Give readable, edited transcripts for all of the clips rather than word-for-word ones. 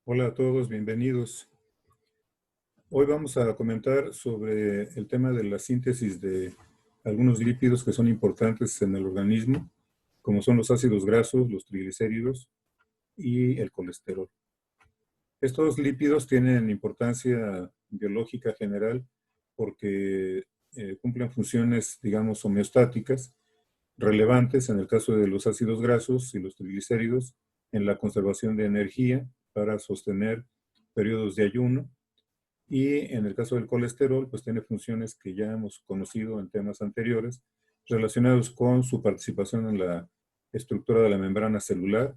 Hola a todos, bienvenidos. Hoy vamos a comentar sobre el tema de la síntesis de algunos lípidos que son importantes en el organismo, como son los ácidos grasos, los triglicéridos y el colesterol. Estos lípidos tienen importancia biológica general porque cumplen funciones, digamos, homeostáticas relevantes en el caso de los ácidos grasos y los triglicéridos en la conservación de energía para sostener periodos de ayuno. Y en el caso del colesterol, pues tiene funciones que ya hemos conocido en temas anteriores relacionados con su participación en la estructura de la membrana celular.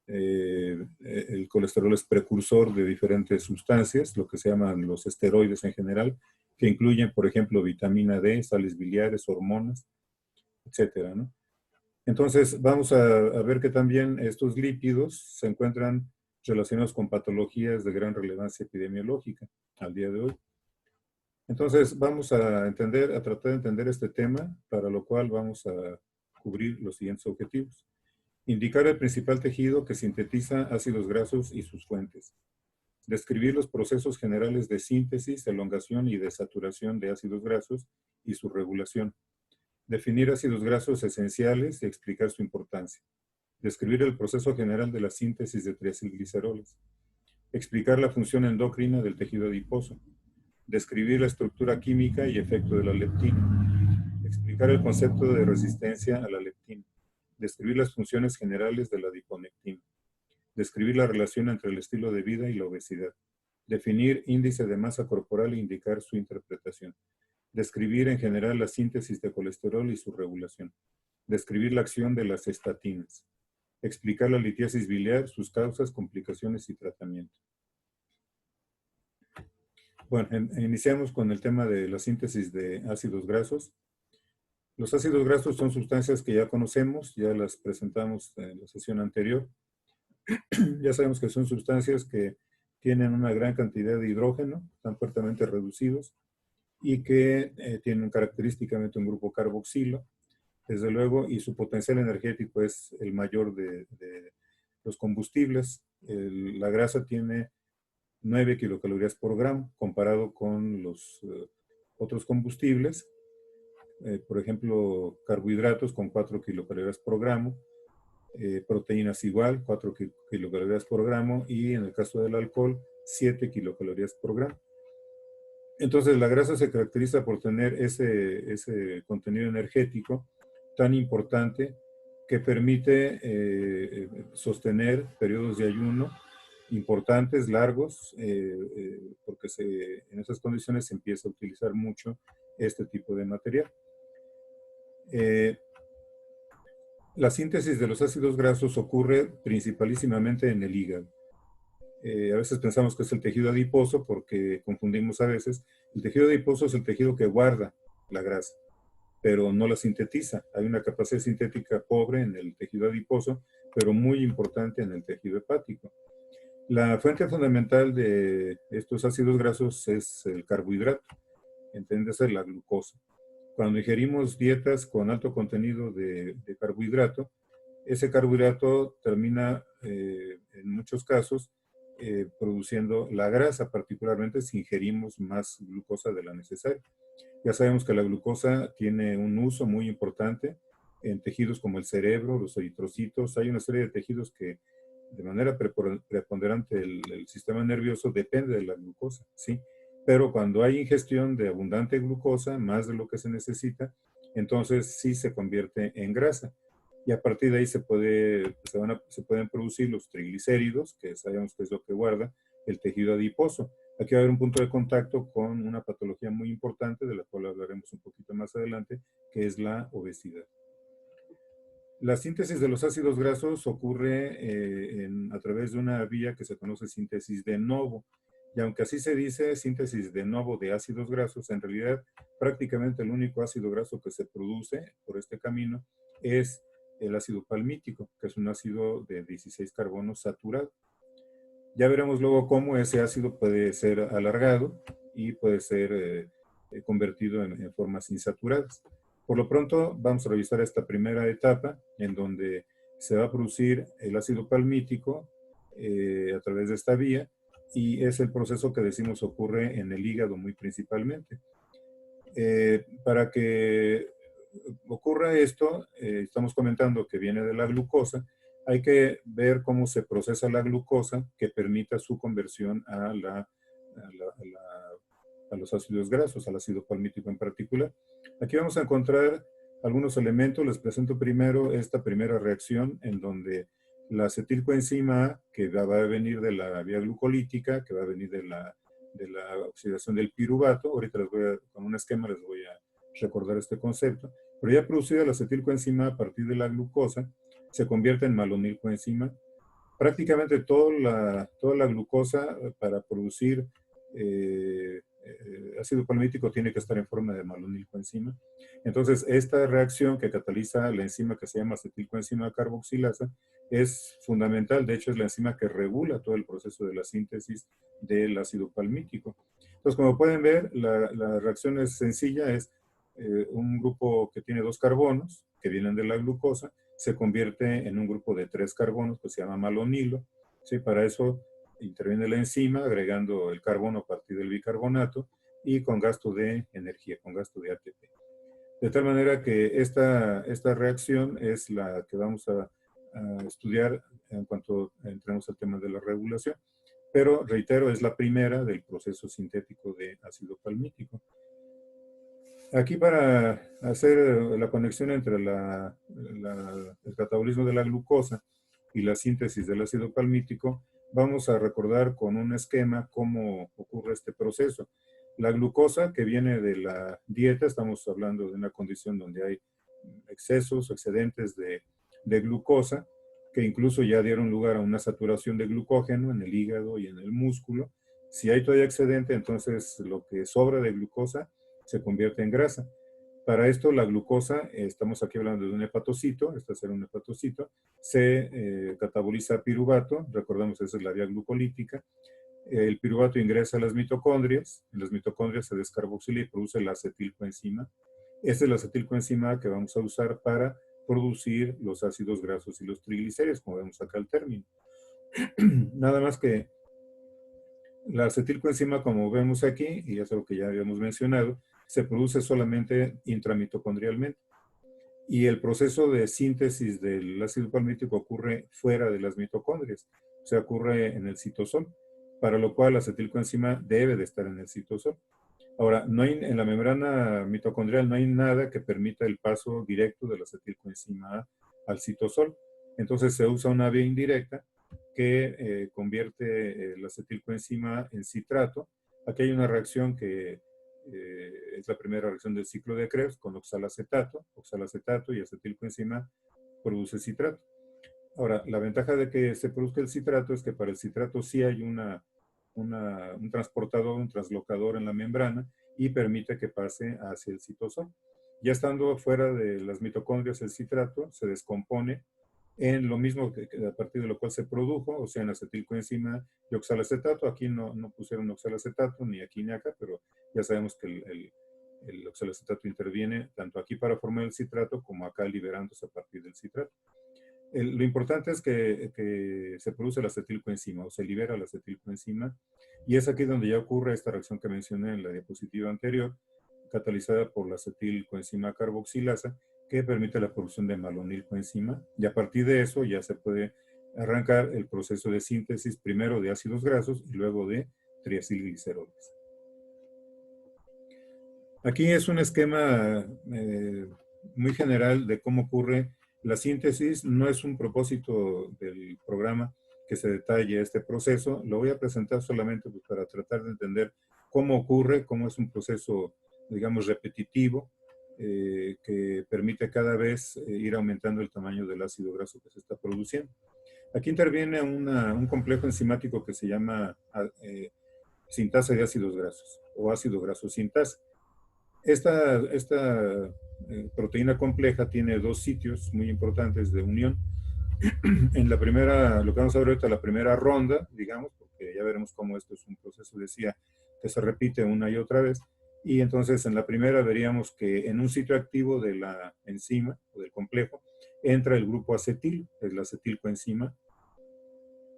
El colesterol es precursor de diferentes sustancias, lo que se llaman los esteroides en general, que incluyen, por ejemplo, vitamina D, sales biliares, hormonas, etcétera, ¿no? Entonces, vamos a ver que también estos lípidos se encuentran relacionados con patologías de gran relevancia epidemiológica al día de hoy. Entonces, vamos a tratar de entender este tema, para lo cual vamos a cubrir los siguientes objetivos. Indicar el principal tejido que sintetiza ácidos grasos y sus fuentes. Describir los procesos generales de síntesis, elongación y desaturación de ácidos grasos y su regulación. Definir ácidos grasos esenciales y explicar su importancia. Describir el proceso general de la síntesis de triacilgliceroles. Explicar la función endocrina del tejido adiposo. Describir la estructura química y efecto de la leptina. Explicar el concepto de resistencia a la leptina. Describir las funciones generales de la adiponectina. Describir la relación entre el estilo de vida y la obesidad. Definir índice de masa corporal e indicar su interpretación. Describir en general la síntesis de colesterol y su regulación. Describir la acción de las estatinas. Explicar la litiasis biliar, sus causas, complicaciones y tratamiento. Bueno, iniciamos con el tema de la síntesis de ácidos grasos. Los ácidos grasos son sustancias que ya conocemos, ya las presentamos en la sesión anterior. Ya sabemos que son sustancias que tienen una gran cantidad de hidrógeno, están fuertemente reducidos y que tienen característicamente un grupo carboxilo, desde luego, y su potencial energético es el mayor de los combustibles. La grasa tiene 9 kilocalorías por gramo, comparado con los otros combustibles. Por ejemplo, carbohidratos con 4 kilocalorías por gramo, proteínas igual, 4 kilocalorías por gramo, y en el caso del alcohol, 7 kilocalorías por gramo. Entonces, la grasa se caracteriza por tener ese contenido energético tan importante que permite sostener periodos de ayuno importantes, largos, porque en esas condiciones se empieza a utilizar mucho este tipo de material. La síntesis de los ácidos grasos ocurre principalísimamente en el hígado. A veces pensamos que es el tejido adiposo porque confundimos a veces. El tejido adiposo es el tejido que guarda la grasa, pero no la sintetiza. Hay una capacidad sintética pobre en el tejido adiposo, pero muy importante en el tejido hepático. La fuente fundamental de estos ácidos grasos es el carbohidrato, entiéndase la glucosa. Cuando ingerimos dietas con alto contenido de carbohidrato, ese carbohidrato termina en muchos casos produciendo la grasa, particularmente si ingerimos más glucosa de la necesaria. Ya sabemos que la glucosa tiene un uso muy importante en tejidos como el cerebro, los eritrocitos. Hay una serie de tejidos que de manera preponderante el sistema nervioso depende de la glucosa, ¿sí? Pero cuando hay ingestión de abundante glucosa, más de lo que se necesita, entonces sí se convierte en grasa. Y a partir de ahí se pueden producir los triglicéridos, que sabemos que es lo que guarda el tejido adiposo. Aquí va a haber un punto de contacto con una patología muy importante, de la cual hablaremos un poquito más adelante, que es la obesidad. La síntesis de los ácidos grasos ocurre a través de una vía que se conoce síntesis de novo. Y aunque así se dice, síntesis de novo de ácidos grasos, en realidad prácticamente el único ácido graso que se produce por este camino es el ácido palmítico, que es un ácido de 16 carbonos saturado. Ya veremos luego cómo ese ácido puede ser alargado y puede ser convertido en formas insaturadas. Por lo pronto, vamos a revisar esta primera etapa en donde se va a producir el ácido palmítico a través de esta vía, y es el proceso que decimos ocurre en el hígado muy principalmente. Para que ocurra esto, estamos comentando que viene de la glucosa, hay que ver cómo se procesa la glucosa que permita su conversión a los ácidos grasos, al ácido palmítico en particular. Aquí vamos a encontrar algunos elementos. Les presento primero esta primera reacción en donde la acetilcoenzima A, que va a venir de la vía glucolítica, que va a venir de la oxidación del piruvato, ahorita con un esquema les voy a recordar este concepto, pero ya producida la acetilcoenzima a partir de la glucosa, se convierte en malonilcoenzima. Prácticamente toda la glucosa para producir ácido palmítico tiene que estar en forma de malonilcoenzima. Entonces, esta reacción que cataliza la enzima que se llama acetilcoenzima carboxilasa es fundamental. De hecho, es la enzima que regula todo el proceso de la síntesis del ácido palmítico. Entonces, como pueden ver, la reacción es sencilla. Es un grupo que tiene 2 carbonos que vienen de la glucosa, se convierte en un grupo de 3 carbonos que se llama malonilo. ¿Sí? Para eso interviene la enzima agregando el carbono a partir del bicarbonato y con gasto de energía, con gasto de ATP. De tal manera que esta reacción es la que vamos a estudiar en cuanto entremos al tema de la regulación. Pero, reitero, es la primera del proceso sintético de ácido palmítico. Aquí para hacer la conexión entre el catabolismo de la glucosa y la síntesis del ácido palmítico, vamos a recordar con un esquema cómo ocurre este proceso. La glucosa que viene de la dieta, estamos hablando de una condición donde hay excesos, excedentes de glucosa, que incluso ya dieron lugar a una saturación de glucógeno en el hígado y en el músculo. Si hay todavía excedente, entonces lo que sobra de glucosa se convierte en grasa. Para esto la glucosa, estamos aquí hablando de un hepatocito, este será un hepatocito, se cataboliza a piruvato, recordamos esa es la vía glucolítica. El piruvato ingresa a las mitocondrias, en las mitocondrias se descarboxila y produce la acetilcoenzima. Esta es la acetilcoenzima que vamos a usar para producir los ácidos grasos y los triglicéridos, como vemos acá el término. Nada más que la acetilcoenzima, como vemos aquí, y es algo que ya habíamos mencionado, se produce solamente intramitocondrialmente. Y el proceso de síntesis del ácido palmítico ocurre fuera de las mitocondrias, o sea, ocurre en el citosol, para lo cual la acetilcoenzima debe de estar en el citosol. Ahora, en la membrana mitocondrial no hay nada que permita el paso directo de la acetilcoenzima A al citosol. Entonces se usa una vía indirecta que convierte la acetilcoenzima en citrato. Aquí hay una reacción que es la primera reacción del ciclo de Krebs con oxalacetato y acetilcoenzima produce citrato. Ahora, la ventaja de que se produzca el citrato es que para el citrato sí hay un transportador, un translocador en la membrana y permite que pase hacia el citosol. Ya estando fuera de las mitocondrias, el citrato se descompone en lo mismo que a partir de lo cual se produjo, o sea, en acetilcoenzima y oxalacetato. Aquí no pusieron oxalacetato ni aquí ni acá, pero ya sabemos que el oxalacetato interviene tanto aquí para formar el citrato como acá liberándose a partir del citrato. Lo importante es que se produce la acetilcoenzima o se libera la acetilcoenzima, y es aquí donde ya ocurre esta reacción que mencioné en la diapositiva anterior, catalizada por la acetilcoenzima carboxilasa, que permite la producción de malonilcoenzima, y a partir de eso ya se puede arrancar el proceso de síntesis primero de ácidos grasos y luego de triacilgliceroles. Aquí es un esquema muy general de cómo ocurre la síntesis. No es un propósito del programa que se detalle este proceso. Lo voy a presentar solamente pues, para tratar de entender cómo ocurre, cómo es un proceso, digamos, repetitivo, que permite cada vez ir aumentando el tamaño del ácido graso que se está produciendo. Aquí interviene un complejo enzimático que se llama sintasa de ácidos grasos o ácido graso sintasa. Esta proteína compleja tiene 2 sitios muy importantes de unión. En la primera, lo que vamos a ver ahorita, la primera ronda, digamos, porque ya veremos cómo esto es un proceso, decía, que se repite una y otra vez. Y entonces en la primera veríamos que en un sitio activo de la enzima o del complejo entra el grupo acetil, es la acetilcoenzima.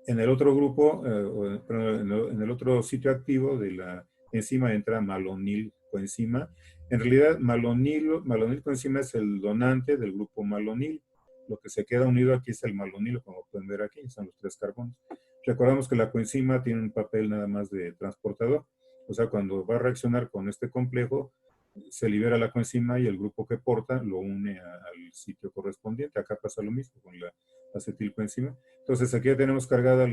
En el otro grupo, en el otro sitio activo de la enzima entra malonilcoenzima. En realidad, malonilcoenzima es el donante del grupo malonil. Lo que se queda unido aquí es el malonilo, como pueden ver aquí, son los 3 carbonos. Recordamos que la coenzima tiene un papel nada más de transportador. O sea, cuando va a reaccionar con este complejo, se libera la coenzima y el grupo que porta lo une al sitio correspondiente. Acá pasa lo mismo con la acetilcoenzima. Entonces aquí ya tenemos cargada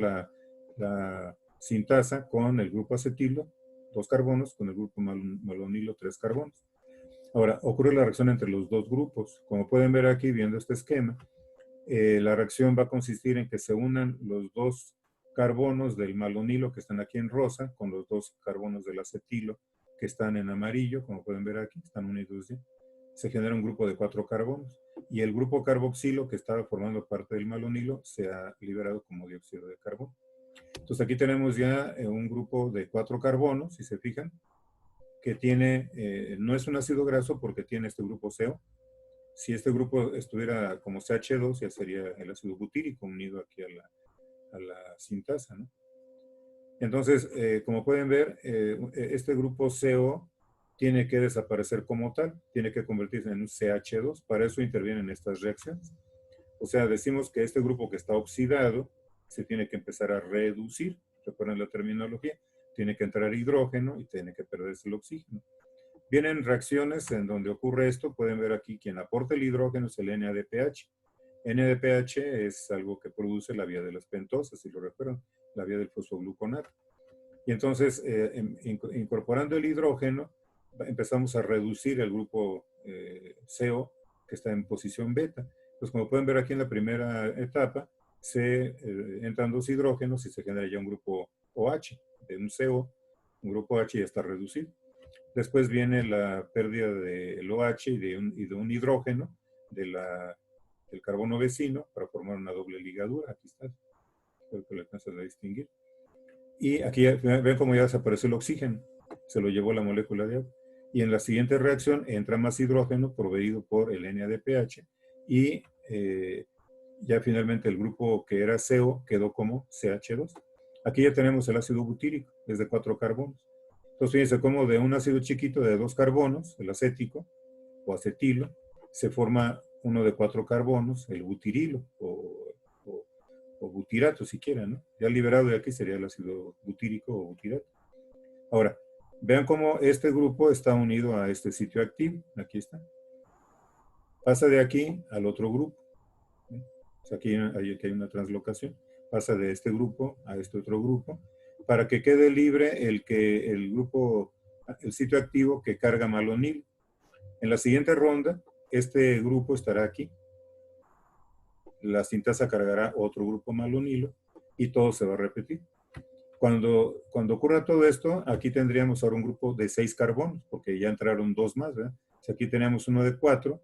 la sintasa con el grupo acetilo, 2 carbonos, con el grupo malonilo, 3 carbonos. Ahora, ocurre la reacción entre los dos grupos. Como pueden ver aquí, viendo este esquema, la reacción va a consistir en que se unan los 2 carbonos del malonilo que están aquí en rosa con los 2 carbonos del acetilo que están en amarillo, como pueden ver aquí, están unidos ya. Se genera un grupo de 4 carbonos y el grupo carboxilo que estaba formando parte del malonilo se ha liberado como dióxido de carbono. Entonces aquí tenemos ya un grupo de 4 carbonos, si se fijan, que tiene, no es un ácido graso porque tiene este grupo CO. Si este grupo estuviera como CH2, ya sería el ácido butírico unido aquí a la sintasa, ¿no? Entonces, como pueden ver, este grupo CO tiene que desaparecer como tal, tiene que convertirse en un CH2, para eso intervienen estas reacciones. O sea, decimos que este grupo que está oxidado se tiene que empezar a reducir, recuerden la terminología, tiene que entrar hidrógeno y tiene que perderse el oxígeno. Vienen reacciones en donde ocurre esto, pueden ver aquí quien aporta el hidrógeno es el NADPH. NADPH es algo que produce la vía de las pentosas, si lo recuerdan, la vía del fosfogluconato. Y entonces, incorporando el hidrógeno, empezamos a reducir el grupo CO, que está en posición beta. Entonces, como pueden ver aquí en la primera etapa, entran 2 hidrógenos y se genera ya un grupo OH, de un CO, un grupo OH ya está reducido. Después viene la pérdida del OH y de un hidrógeno del carbono vecino para formar una doble ligadura. Aquí está. Espero que lo alcances a distinguir. Y aquí ven cómo ya desapareció el oxígeno. Se lo llevó la molécula de agua. Y en la siguiente reacción entra más hidrógeno proveído por el NADPH y ya finalmente el grupo que era CO quedó como CH2. Aquí ya tenemos el ácido butírico, es de 4 carbonos. Entonces fíjense cómo de un ácido chiquito de 2 carbonos, el acético o acetilo, se forma uno de 4 carbonos, el butirilo o butirato si quieren, ¿no? Ya liberado de aquí sería el ácido butírico o butirato. Ahora, vean cómo este grupo está unido a este sitio activo, aquí está. Pasa de aquí al otro grupo. O sea, aquí hay una translocación. Pasa de este grupo a este otro grupo para que quede libre el sitio activo que carga malonil. En la siguiente ronda, este grupo estará aquí. La sintasa cargará otro grupo malonilo y todo se va a repetir. Cuando ocurra todo esto, aquí tendríamos ahora un grupo de 6 carbonos, porque ya entraron 2 más, ¿verdad? Si aquí tenemos uno de 4,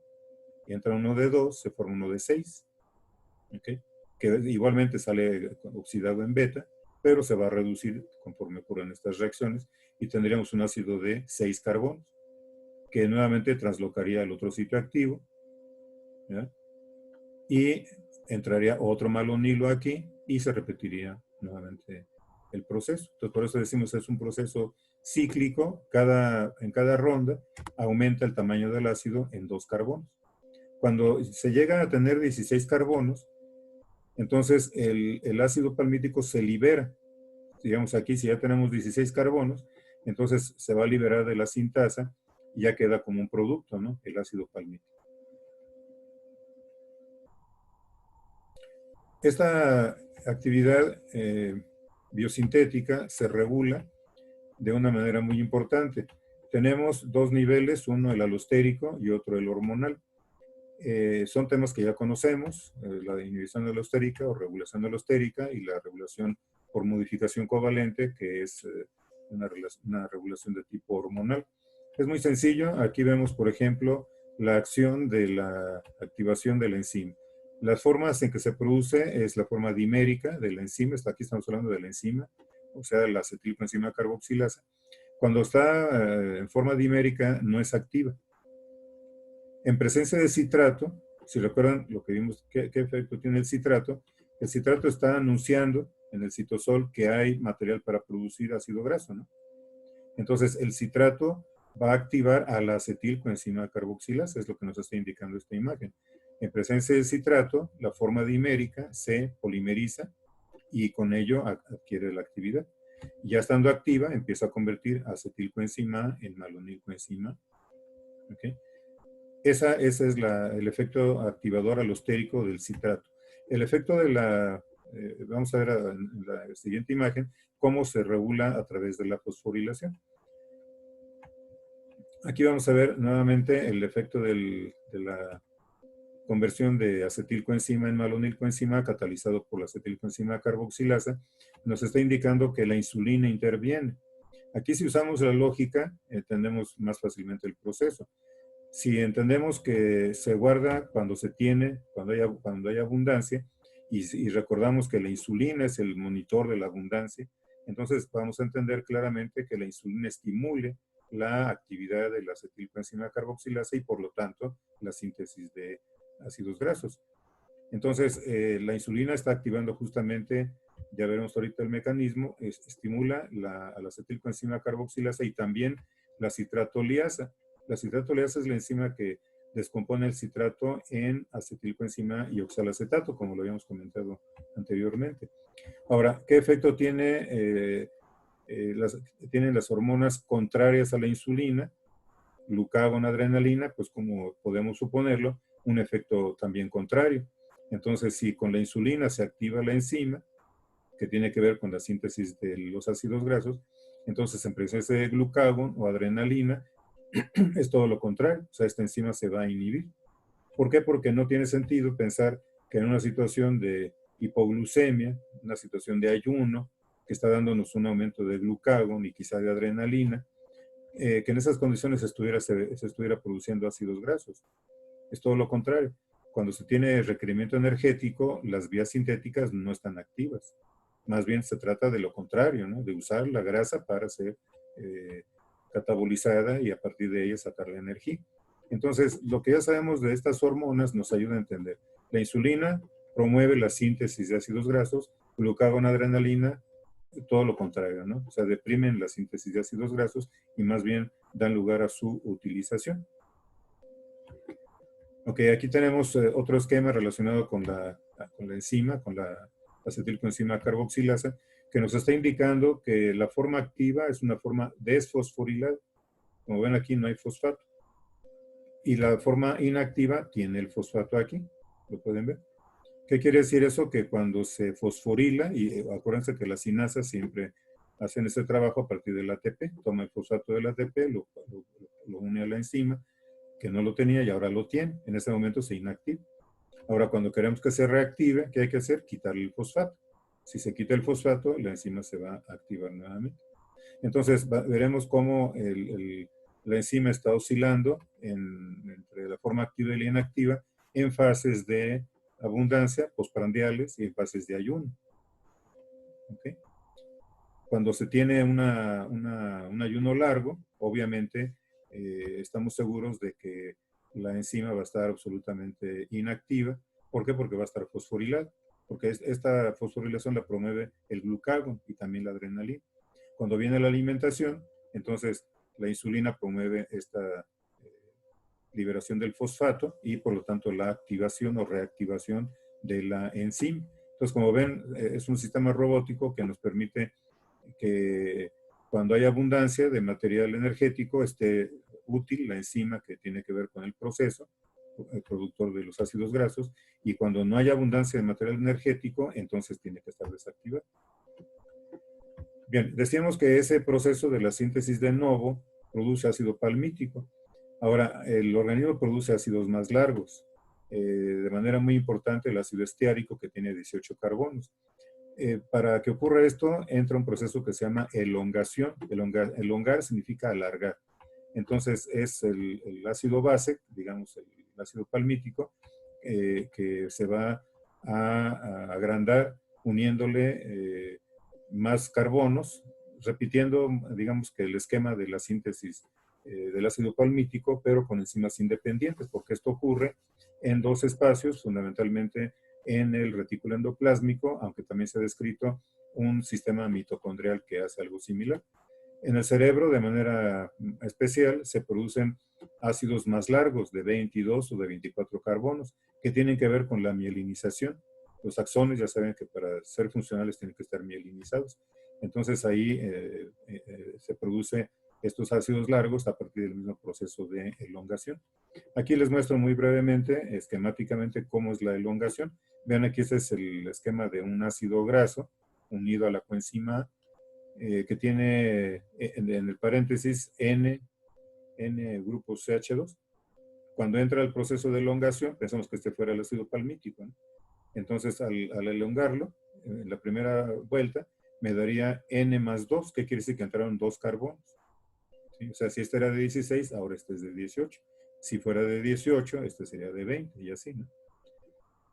y entra uno de 2, se forma uno de 6. ¿Okay? Que igualmente sale oxidado en beta, pero se va a reducir conforme ocurren estas reacciones y tendríamos un ácido de 6 carbonos, que nuevamente translocaría al otro sitio activo, ¿ya? Y entraría otro malonilo aquí y se repetiría nuevamente el proceso. Entonces, por eso decimos que es un proceso cíclico. En cada ronda aumenta el tamaño del ácido en 2 carbonos. Cuando se llega a tener 16 carbonos, entonces el ácido palmítico se libera. Digamos aquí, si ya tenemos 16 carbonos, entonces se va a liberar de la sintasa y ya queda como un producto, ¿no? El ácido palmítico. Esta actividad biosintética se regula de una manera muy importante. Tenemos 2 niveles, uno el alostérico y otro el hormonal. Son temas que ya conocemos, la inhibición alostérica o regulación alostérica y la regulación por modificación covalente, que es una regulación de tipo hormonal. Es muy sencillo. Aquí vemos, por ejemplo, la acción de la activación de la enzima. Las formas en que se produce es la forma dimérica de la enzima. Aquí estamos hablando de la enzima, o sea, la acetilcoenzima carboxilasa. Cuando está en forma dimérica, no es activa. En presencia de citrato, si recuerdan lo que vimos, ¿qué efecto tiene el citrato? El citrato está anunciando en el citosol que hay material para producir ácido graso, ¿no? Entonces, el citrato va a activar a la acetilcoenzima carboxilasa, es lo que nos está indicando esta imagen. En presencia del citrato, la forma dimérica se polimeriza y con ello adquiere la actividad. Ya estando activa, empieza a convertir acetilcoenzima A en malonilcoenzima. ¿Okay? Ese es el efecto activador alostérico del citrato. El efecto de vamos a ver en la siguiente imagen, cómo se regula a través de la fosforilación. Aquí vamos a ver nuevamente el efecto de la conversión de acetilcoenzima en malonilcoenzima catalizado por la acetilcoenzima carboxilasa. Nos está indicando que la insulina interviene. Aquí, si usamos la lógica, entendemos más fácilmente el proceso. Si entendemos que se guarda cuando se tiene, cuando hay abundancia, y recordamos que la insulina es el monitor de la abundancia, entonces vamos a entender claramente que la insulina estimule la actividad de la acetilcoenzima carboxilasa y por lo tanto la síntesis de ácidos grasos. Entonces, la insulina está activando justamente, ya veremos ahorita el mecanismo, estimula a la acetilcoenzima carboxilasa y también la citratoliasa. La citratoliasa es la enzima que descompone el citrato en acetilcoenzima y oxalacetato, como lo habíamos comentado anteriormente. Ahora, ¿qué efecto tienen las hormonas contrarias a la insulina? Glucagón, adrenalina, pues como podemos suponerlo, un efecto también contrario. Entonces, si con la insulina se activa la enzima, que tiene que ver con la síntesis de los ácidos grasos, entonces en presencia de glucagón o adrenalina, es todo lo contrario, o sea, esta enzima se va a inhibir. ¿Por qué? Porque no tiene sentido pensar que en una situación de hipoglucemia, una situación de ayuno, que está dándonos un aumento de glucagón y quizá de adrenalina, que en esas condiciones se estuviera produciendo ácidos grasos. Es todo lo contrario. Cuando se tiene requerimiento energético, las vías sintéticas no están activas. Más bien se trata de lo contrario, ¿no? De usar la grasa para ser catabolizada y a partir de ella sacar la energía. Entonces, lo que ya sabemos de estas hormonas nos ayuda a entender. La insulina promueve la síntesis de ácidos grasos, glucagón, adrenalina, todo lo contrario, ¿no? O sea, deprimen la síntesis de ácidos grasos y más bien dan lugar a su utilización. Ok, aquí tenemos otro esquema relacionado con la enzima, con la acetilcoenzima carboxilasa, que nos está indicando que la forma activa es una forma desfosforilada. Como ven aquí no hay fosfato. Y la forma inactiva tiene el fosfato aquí. ¿Lo pueden ver? ¿Qué quiere decir eso? Que cuando se fosforila, y acuérdense que las sinasas siempre hacen ese trabajo a partir del ATP, toma el fosfato del ATP, lo une a la enzima, que no lo tenía y ahora lo tiene. En ese momento se inactiva. Ahora, cuando queremos que se reactive, ¿qué hay que hacer? Quitarle el fosfato. Si se quita el fosfato, la enzima se va a activar nuevamente. Entonces, veremos cómo la enzima está oscilando entre la forma activa y la inactiva en fases de abundancia, postprandiales y en fases de ayuno. ¿Okay? Cuando se tiene un ayuno largo, obviamente estamos seguros de que la enzima va a estar absolutamente inactiva. ¿Por qué? Porque va a estar fosforilada. Porque esta fosforilación la promueve el glucagón y también la adrenalina. Cuando viene la alimentación, entonces la insulina promueve esta liberación del fosfato y por lo tanto la activación o reactivación de la enzima. Entonces, como ven, es un sistema robótico que nos permite que cuando hay abundancia de material energético esté útil la enzima que tiene que ver con el proceso, el productor de los ácidos grasos, y cuando no hay abundancia de material energético, entonces tiene que estar desactivado. Bien, decíamos que ese proceso de la síntesis de novo produce ácido palmítico. Ahora, el organismo produce ácidos más largos. De manera muy importante el ácido esteárico, que tiene 18 carbonos. Para que ocurra esto, entra un proceso que se llama elongación. Elongar significa alargar. Entonces, es el ácido base, digamos, el ácido palmítico, que se va a agrandar uniéndole más carbonos, repitiendo, digamos, que el esquema de la síntesis del ácido palmítico, pero con enzimas independientes, porque esto ocurre en dos espacios, fundamentalmente en el retículo endoplásmico, aunque también se ha descrito un sistema mitocondrial que hace algo similar. En el cerebro, de manera especial, se producen ácidos más largos, de 22 o de 24 carbonos, que tienen que ver con la mielinización. Los axones ya saben que para ser funcionales tienen que estar mielinizados. Entonces ahí se produce estos ácidos largos a partir del mismo proceso de elongación. Aquí les muestro muy brevemente, esquemáticamente, cómo es la elongación. Vean, aquí este es el esquema de un ácido graso unido a la coenzima A, que tiene en el paréntesis N grupos CH2. Cuando entra el proceso de elongación, pensamos que este fuera el ácido palmítico, ¿no? Entonces, al elongarlo, en la primera vuelta, me daría N más 2, que quiere decir que entraron 2 carbonos. ¿Sí? O sea, si este era de 16, ahora este es de 18. Si fuera de 18, este sería de 20, y así, ¿no?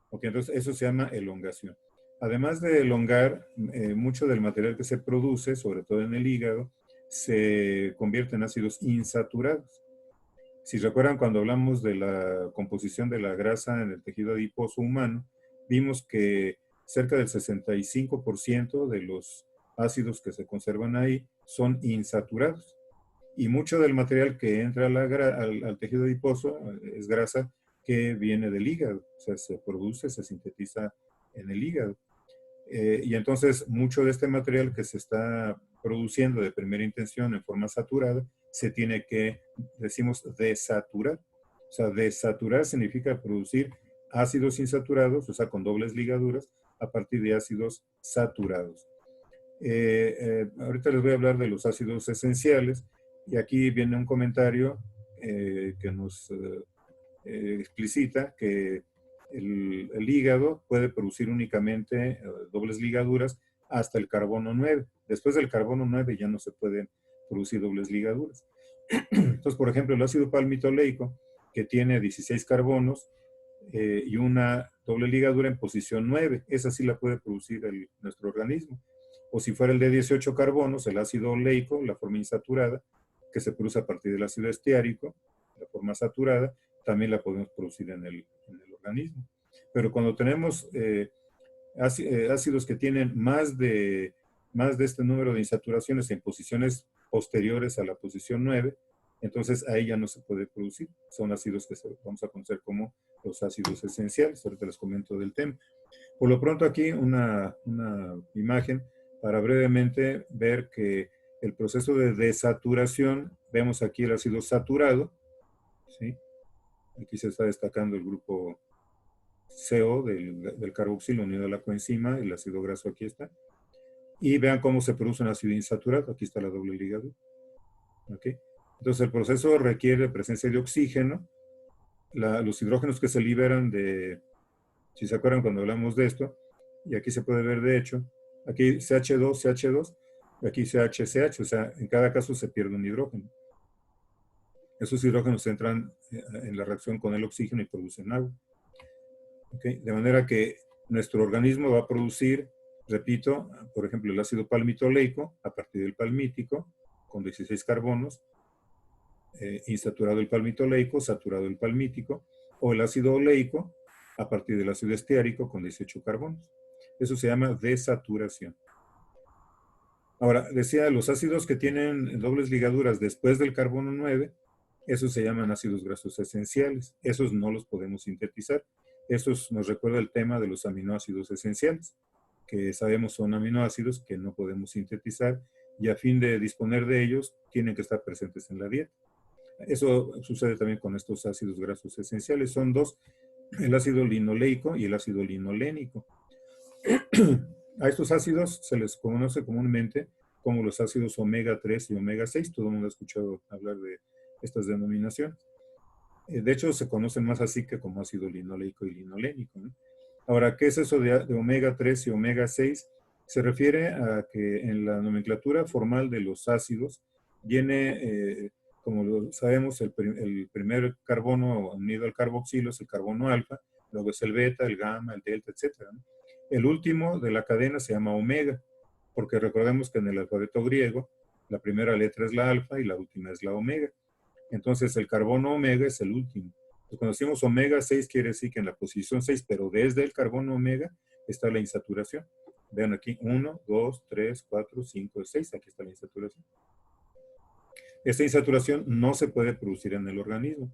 Ok, entonces eso se llama elongación. Además de elongar, mucho del material que se produce, sobre todo en el hígado, se convierte en ácidos insaturados. Si recuerdan, cuando hablamos de la composición de la grasa en el tejido adiposo humano, vimos que cerca del 65% de los ácidos que se conservan ahí son insaturados. Y mucho del material que entra al tejido adiposo es grasa que viene del hígado, o sea, se produce, se sintetiza en el hígado. Y entonces mucho de este material que se está produciendo de primera intención en forma saturada, se tiene que, decimos, desaturar. O sea, desaturar significa producir ácidos insaturados, o sea, con dobles ligaduras, a partir de ácidos saturados. Ahorita les voy a hablar de los ácidos esenciales, y aquí viene un comentario que nos explicita que el hígado puede producir únicamente dobles ligaduras hasta el carbono 9. Después del carbono 9 ya no se pueden producir dobles ligaduras. Entonces, por ejemplo, el ácido palmitoleico, que tiene 16 carbonos y una doble ligadura en posición 9, esa sí la puede producir nuestro organismo. O si fuera el de 18 carbonos, el ácido oleico, la forma insaturada, que se produce a partir del ácido esteárico, la forma saturada, también la podemos producir en el organismo. Pero cuando tenemos ácidos que tienen más de este número de insaturaciones en posiciones posteriores a la posición 9, entonces ahí ya no se puede producir. Son ácidos que vamos a conocer como los ácidos esenciales. Ahorita les comento del tema. Por lo pronto aquí una imagen para brevemente ver que el proceso de desaturación, vemos aquí el ácido saturado, ¿sí? Aquí se está destacando el grupo CO del carboxilo unido a la coenzima, el ácido graso aquí está. Y vean cómo se produce un ácido insaturado, aquí está la doble ligadura. ¿Okay? Entonces el proceso requiere presencia de oxígeno, los hidrógenos que se liberan si se acuerdan cuando hablamos de esto, y aquí se puede ver de hecho, aquí CH2, CH2, y aquí CH, CH, o sea, en cada caso se pierde un hidrógeno. Esos hidrógenos entran en la reacción con el oxígeno y producen agua. ¿Okay? De manera que nuestro organismo va a producir, repito, por ejemplo, el ácido palmitoleico a partir del palmítico, con 16 carbonos, insaturado el palmitoleico, saturado el palmítico, o el ácido oleico a partir del ácido esteárico con 18 carbonos. Eso se llama desaturación. Ahora, decía, los ácidos que tienen dobles ligaduras después del carbono 9, esos se llaman ácidos grasos esenciales. Esos no los podemos sintetizar. Esos nos recuerda el tema de los aminoácidos esenciales, que sabemos son aminoácidos que no podemos sintetizar y a fin de disponer de ellos tienen que estar presentes en la dieta. Eso sucede también con estos ácidos grasos esenciales. Son dos, el ácido linoleico y el ácido linolénico. A estos ácidos se les conoce comúnmente como los ácidos omega 3 y omega 6. Todo el mundo ha escuchado hablar de estas denominaciones. De hecho, se conocen más así que como ácido linoleico y linolénico, ¿no? Ahora, ¿qué es eso de omega 3 y omega 6? Se refiere a que en la nomenclatura formal de los ácidos viene, como lo sabemos, el primer carbono unido al carboxilo es el carbono alfa, luego es el beta, el gamma, el delta, etc., ¿no? El último de la cadena se llama omega, porque recordemos que en el alfabeto griego la primera letra es la alfa y la última es la omega. Entonces el carbono omega es el último. Pues cuando decimos omega 6 quiere decir que en la posición 6, pero desde el carbono omega, está la insaturación. Vean aquí, 1, 2, 3, 4, 5, 6, aquí está la insaturación. Esta insaturación no se puede producir en el organismo.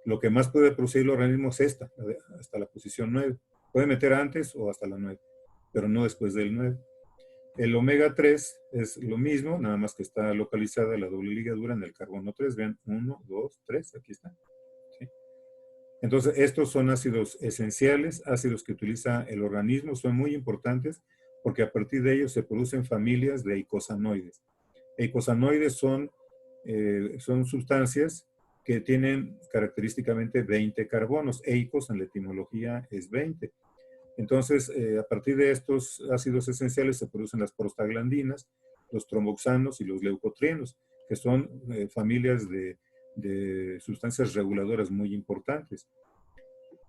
Lo que más puede producir el organismo es esta, hasta la posición 9. Puede meter antes o hasta la 9, pero no después del 9. El omega 3 es lo mismo, nada más que está localizada la doble ligadura en el carbono 3. Vean, 1, 2, 3, aquí está. ¿Sí? Entonces, estos son ácidos esenciales, ácidos que utiliza el organismo, son muy importantes porque a partir de ellos se producen familias de eicosanoides. Eicosanoides son sustancias que tienen característicamente 20 carbonos. Eicos en la etimología es 20. Entonces, a partir de estos ácidos esenciales se producen las prostaglandinas, los tromboxanos y los leucotrienos, que son familias de sustancias reguladoras muy importantes.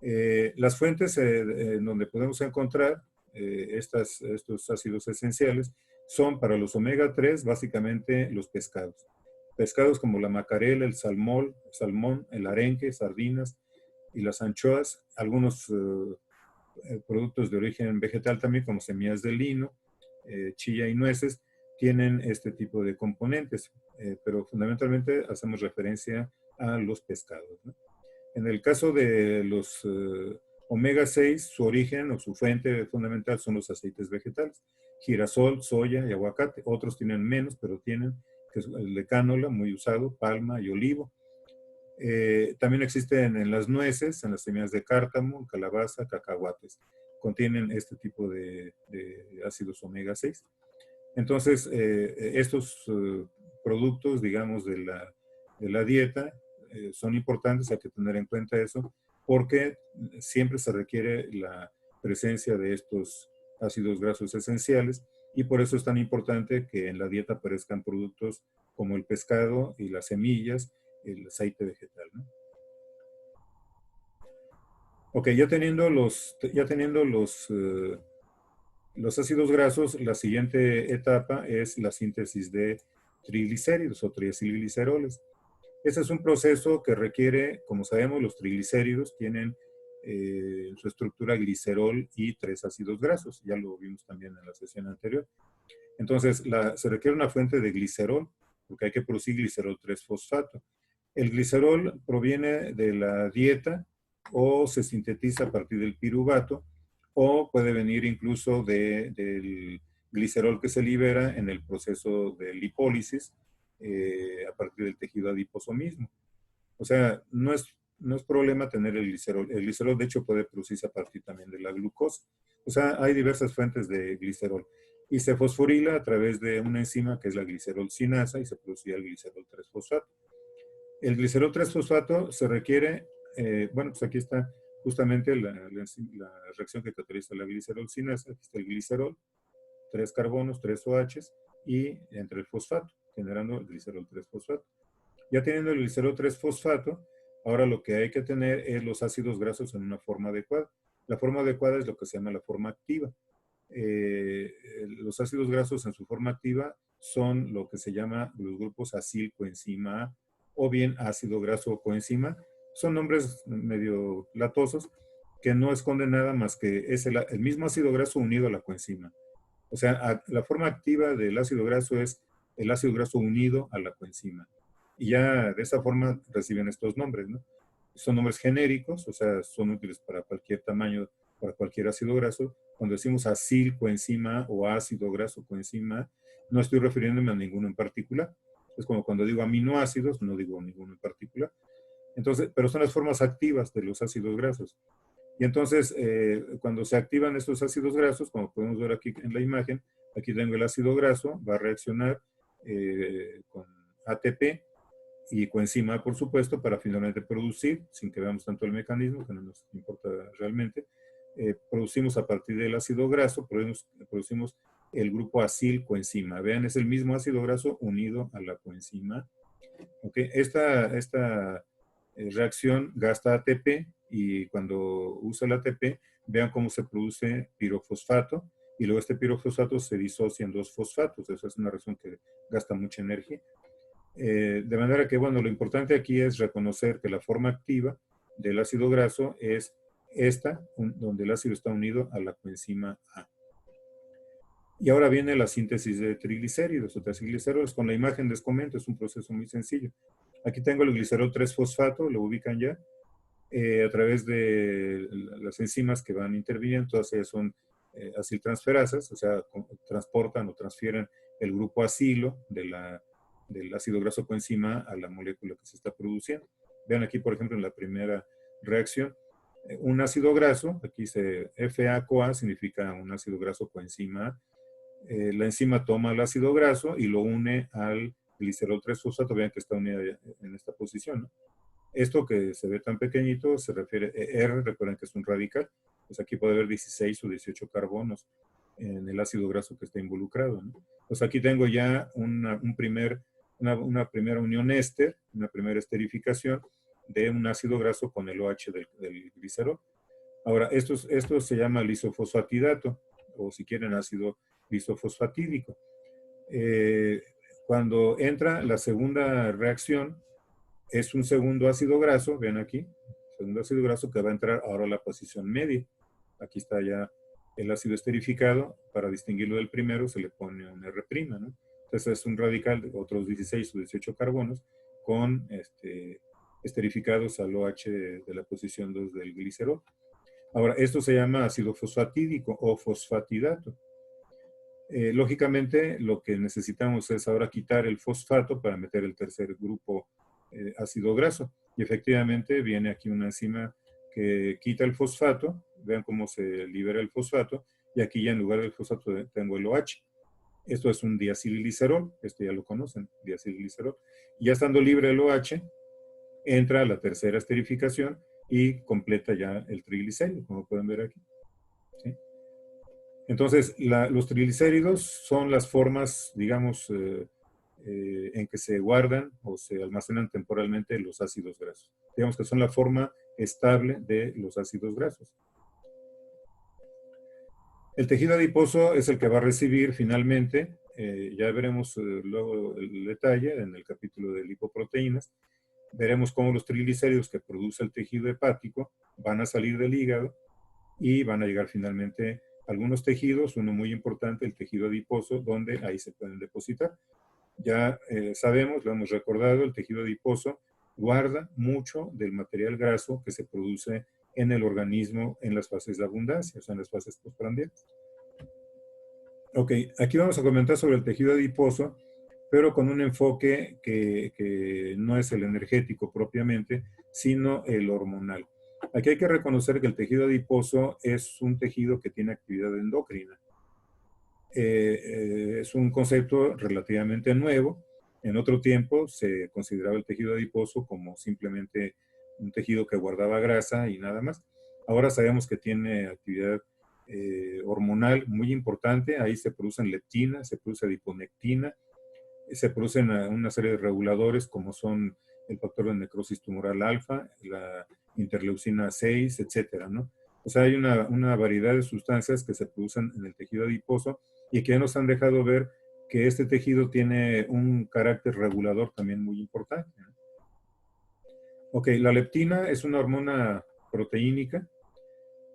Las fuentes donde podemos encontrar estos ácidos esenciales son para los omega 3 básicamente los pescados. Pescados como la macarela, el salmón, el arenque, sardinas y las anchoas, algunos productos de origen vegetal también como semillas de lino, chía y nueces, tienen este tipo de componentes, pero fundamentalmente hacemos referencia a los pescados, ¿no? En el caso de los omega 6, su origen o su fuente fundamental son los aceites vegetales, girasol, soya y aguacate. Otros tienen menos, pero tienen, que es el de cánola, muy usado, palma y olivo. También existen en las nueces, en las semillas de cártamo, calabaza, cacahuates. Contienen este tipo de ácidos omega 6. Entonces, estos productos, digamos, de la dieta son importantes, hay que tener en cuenta eso, porque siempre se requiere la presencia de estos ácidos grasos esenciales y por eso es tan importante que en la dieta aparezcan productos como el pescado y las semillas, el aceite vegetal, ¿no? Ok, ya teniendo los ácidos grasos, la siguiente etapa es la síntesis de triglicéridos o triacilgliceroles. Ese es un proceso que requiere, como sabemos, los triglicéridos tienen su estructura glicerol y 3 ácidos grasos. Ya lo vimos también en la sesión anterior. Entonces, se requiere una fuente de glicerol, porque hay que producir glicerol 3-fosfato. El glicerol proviene de la dieta o se sintetiza a partir del piruvato o puede venir incluso del glicerol que se libera en el proceso de lipólisis a partir del tejido adiposo mismo. O sea, no es problema tener el glicerol. El glicerol, de hecho, puede producirse a partir también de la glucosa. O sea, hay diversas fuentes de glicerol. Y se fosforila a través de una enzima que es la glicerol-sinasa y se producía el glicerol 3-fosfato. El glicerol 3-fosfato se requiere, bueno, pues aquí está justamente la reacción que cataliza la glicerol-sinasa. Aquí está el glicerol, 3 carbonos, 3 OHs y entre el fosfato, generando el glicerol 3-fosfato. Ya teniendo el glicerol 3-fosfato, ahora lo que hay que tener es los ácidos grasos en una forma adecuada. La forma adecuada es lo que se llama la forma activa. Los ácidos grasos en su forma activa son lo que se llama los grupos acil-coenzima A o bien ácido graso coenzima. Son nombres medio latosos que no esconden nada más que es el mismo ácido graso unido a la coenzima. O sea, la forma activa del ácido graso es el ácido graso unido a la coenzima. Y ya de esa forma reciben estos nombres, ¿no? Son nombres genéricos, o sea, son útiles para cualquier tamaño, para cualquier ácido graso. Cuando decimos acil coenzima o ácido graso coenzima, no estoy refiriéndome a ninguno en particular. Es como cuando digo aminoácidos, no digo ninguno en particular. Entonces, pero son las formas activas de los ácidos grasos. Y entonces, cuando se activan estos ácidos grasos, como podemos ver aquí en la imagen, aquí tengo el ácido graso, va a reaccionar con ATP y coenzima, por supuesto, para finalmente producir, sin que veamos tanto el mecanismo, que no nos importa realmente, producimos a partir del ácido graso, producimos el grupo acil-coenzima. Vean, es el mismo ácido graso unido a la coenzima. ¿Okay? Esta reacción gasta ATP y cuando usa el ATP, vean cómo se produce pirofosfato y luego este pirofosfato se disocia en 2 fosfatos. Esa es una reacción que gasta mucha energía. De manera que, bueno, lo importante aquí es reconocer que la forma activa del ácido graso es esta, donde el ácido está unido a la coenzima A. Y ahora viene la síntesis de triglicéridos o triglicéridos. Con la imagen les comento, es un proceso muy sencillo. Aquí tengo el glicerol 3-fosfato, lo ubican ya, a través de las enzimas que van interviniendo. Todas ellas son aciltransferasas, o sea, transportan o transfieren el grupo acilo del ácido graso coenzima A a la molécula que se está produciendo. Vean aquí, por ejemplo, en la primera reacción, un ácido graso, aquí se FA-CoA significa un ácido graso coenzima A. La enzima toma el ácido graso y lo une al glicerol 3-fosfato, vean que está unida en esta posición, ¿no? Esto que se ve tan pequeñito se refiere, R, recuerden que es un radical, pues aquí puede haber 16 o 18 carbonos en el ácido graso que está involucrado, ¿no? Pues aquí tengo ya una primera unión éster, una primera esterificación de un ácido graso con el OH del glicerol. Ahora, esto se llama lisofosfatidato, o si quieren ácido lisofosfatídico. Cuando entra la segunda reacción, es un segundo ácido graso, ven aquí, segundo ácido graso que va a entrar ahora a la posición media. Aquí está ya el ácido esterificado, para distinguirlo del primero se le pone un R', ¿no? Entonces es un radical de otros 16 o 18 carbonos con esterificados al OH de la posición 2 del glicerol. Ahora, esto se llama ácido fosfatídico o fosfatidato. Lógicamente, lo que necesitamos es ahora quitar el fosfato para meter el tercer grupo ácido graso. Y efectivamente viene aquí una enzima que quita el fosfato. Vean cómo se libera el fosfato. Y aquí ya en lugar del fosfato tengo el OH. Esto es un diacilglicerol. Esto ya lo conocen, diacilglicerol. Y ya estando libre el OH, entra a la tercera esterificación y completa ya el triglicérido, como pueden ver aquí. ¿Sí? Entonces, los triglicéridos son las formas, digamos, en que se guardan o se almacenan temporalmente los ácidos grasos. Digamos que son la forma estable de los ácidos grasos. El tejido adiposo es el que va a recibir finalmente, ya veremos luego el detalle en el capítulo de lipoproteínas, veremos cómo los triglicéridos que produce el tejido hepático van a salir del hígado y van a llegar finalmente a algunos tejidos, uno muy importante, el tejido adiposo, donde ahí se pueden depositar. Ya sabemos, lo hemos recordado, el tejido adiposo guarda mucho del material graso que se produce en el organismo en las fases de abundancia, o sea, en las fases postprandiales. Ok, aquí vamos a comentar sobre el tejido adiposo, pero con un enfoque que no es el energético propiamente, sino el hormonal. Aquí hay que reconocer que el tejido adiposo es un tejido que tiene actividad endocrina. Es un concepto relativamente nuevo. En otro tiempo se consideraba el tejido adiposo como simplemente un tejido que guardaba grasa y nada más. Ahora sabemos que tiene actividad hormonal muy importante. Ahí se producen leptina, se produce adiponectina, se producen una serie de reguladores como son el factor de necrosis tumoral alfa, la interleucina 6, etcétera, ¿no? O sea, hay una variedad de sustancias que se producen en el tejido adiposo y que ya nos han dejado ver que este tejido tiene un carácter regulador también muy importante, ¿no? Ok, la leptina es una hormona proteínica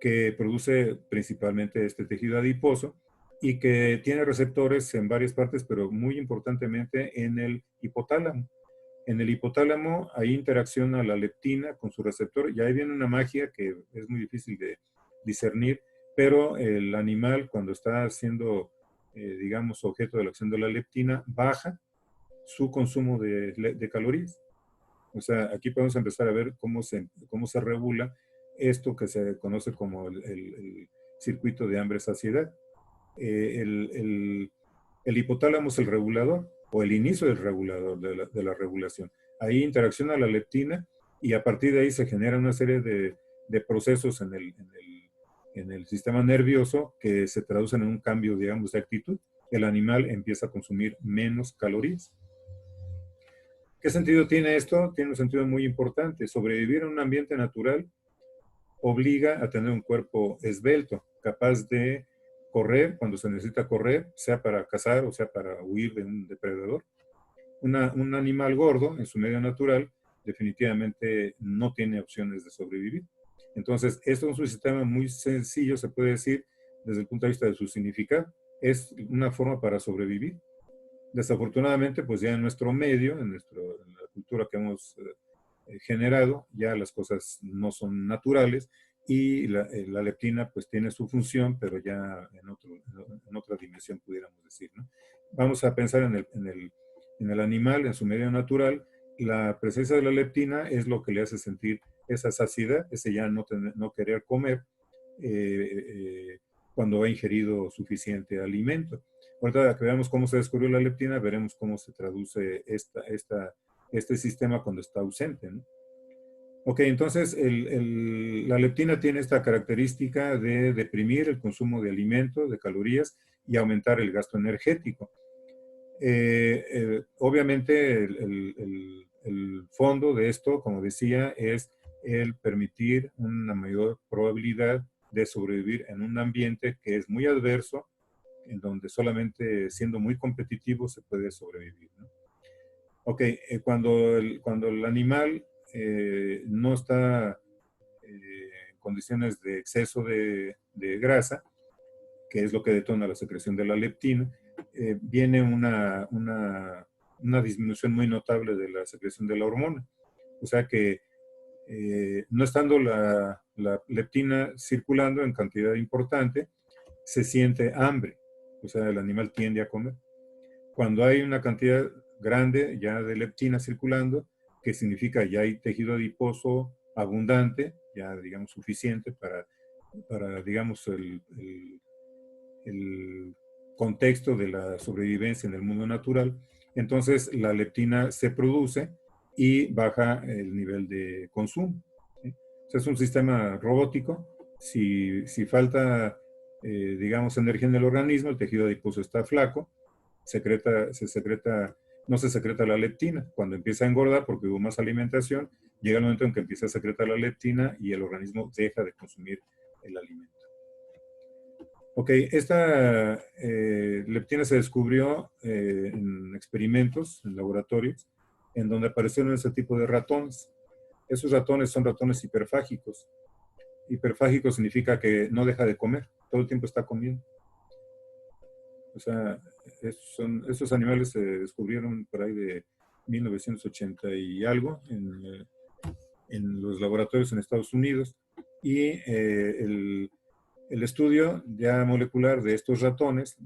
que produce principalmente este tejido adiposo y que tiene receptores en varias partes, pero muy importantemente en el hipotálamo. En el hipotálamo hay interacción a la leptina con su receptor y ahí viene una magia que es muy difícil de discernir, pero el animal cuando está siendo, digamos, objeto de la acción de la leptina, baja su consumo de calorías. O sea, aquí podemos empezar a ver cómo se regula esto que se conoce como el circuito de hambre-saciedad. El hipotálamo es el regulador o el inicio del regulador de la regulación. Ahí interacciona la leptina y a partir de ahí se genera una serie de procesos en el sistema nervioso que se traducen en un cambio, digamos, de actitud. El animal empieza a consumir menos calorías. ¿Qué sentido tiene esto? Tiene un sentido muy importante. Sobrevivir en un ambiente natural obliga a tener un cuerpo esbelto, capaz de correr cuando se necesita correr, sea para cazar o sea para huir de un depredador. Un animal gordo en su medio natural definitivamente no tiene opciones de sobrevivir. Entonces, esto es un sistema muy sencillo, se puede decir, desde el punto de vista de su significado. Es una forma para sobrevivir. Desafortunadamente, pues ya en nuestro medio, en la cultura que hemos generado, ya las cosas no son naturales y la leptina pues tiene su función, pero ya en otra dimensión pudiéramos decir, ¿no? Vamos a pensar en el animal, en su medio natural. La presencia de la leptina es lo que le hace sentir esa saciedad, ese ya no querer comer cuando ha ingerido suficiente alimento. Ahorita que veamos cómo se descubrió la leptina, veremos cómo se traduce este sistema cuando está ausente, ¿no? Ok, entonces la leptina tiene esta característica de deprimir el consumo de alimentos, de calorías y aumentar el gasto energético. Obviamente el fondo de esto, como decía, es el permitir una mayor probabilidad de sobrevivir en un ambiente que es muy adverso, en donde solamente siendo muy competitivo se puede sobrevivir, ¿no? Ok, cuando el animal no está en condiciones de exceso de grasa, que es lo que detona la secreción de la leptina, viene una disminución muy notable de la secreción de la hormona. O sea que no estando la leptina circulando en cantidad importante, se siente hambre. O sea, el animal tiende a comer. Cuando hay una cantidad grande ya de leptina circulando, que significa ya hay tejido adiposo abundante, ya digamos suficiente para digamos, el contexto de la sobrevivencia en el mundo natural, entonces la leptina se produce y baja el nivel de consumo, ¿sí? O sea, es un sistema robótico. Si falta, digamos, energía en el organismo, el tejido adiposo está flaco, no se secreta la leptina. Cuando empieza a engordar porque hubo más alimentación, llega el momento en que empieza a secretar la leptina y el organismo deja de consumir el alimento. Ok, esta leptina se descubrió en experimentos, en laboratorios, en donde aparecieron ese tipo de ratones. Esos ratones son ratones hiperfágicos. Hiperfágico significa que no deja de comer, todo el tiempo está comiendo. O sea, esos animales se descubrieron por ahí de 1980 y algo en los laboratorios en Estados Unidos. Y el estudio ya molecular de estos ratones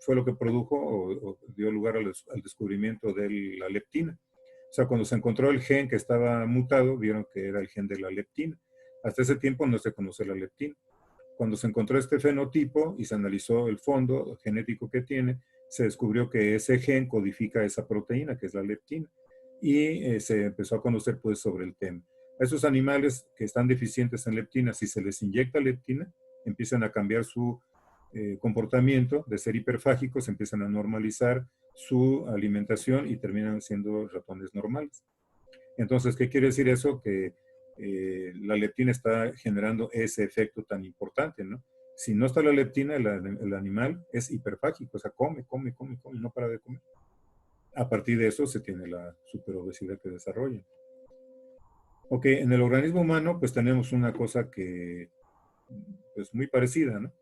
fue lo que produjo o dio lugar al descubrimiento de la leptina. O sea, cuando se encontró el gen que estaba mutado, vieron que era el gen de la leptina. Hasta ese tiempo no se conoce la leptina. Cuando se encontró este fenotipo y se analizó el fondo genético que tiene, se descubrió que ese gen codifica esa proteína, que es la leptina. Y se empezó a conocer pues sobre el tema. A esos animales que están deficientes en leptina, si se les inyecta leptina, empiezan a cambiar su comportamiento de ser hiperfágicos, empiezan a normalizar su alimentación y terminan siendo ratones normales. Entonces, ¿qué quiere decir eso? Que la leptina está generando ese efecto tan importante, ¿no? Si no está la leptina, el animal es hiperfágico, o sea, come, no para de comer. A partir de eso se tiene la superobesidad que desarrolla. Ok, en el organismo humano pues tenemos una cosa que pues muy parecida, ¿no?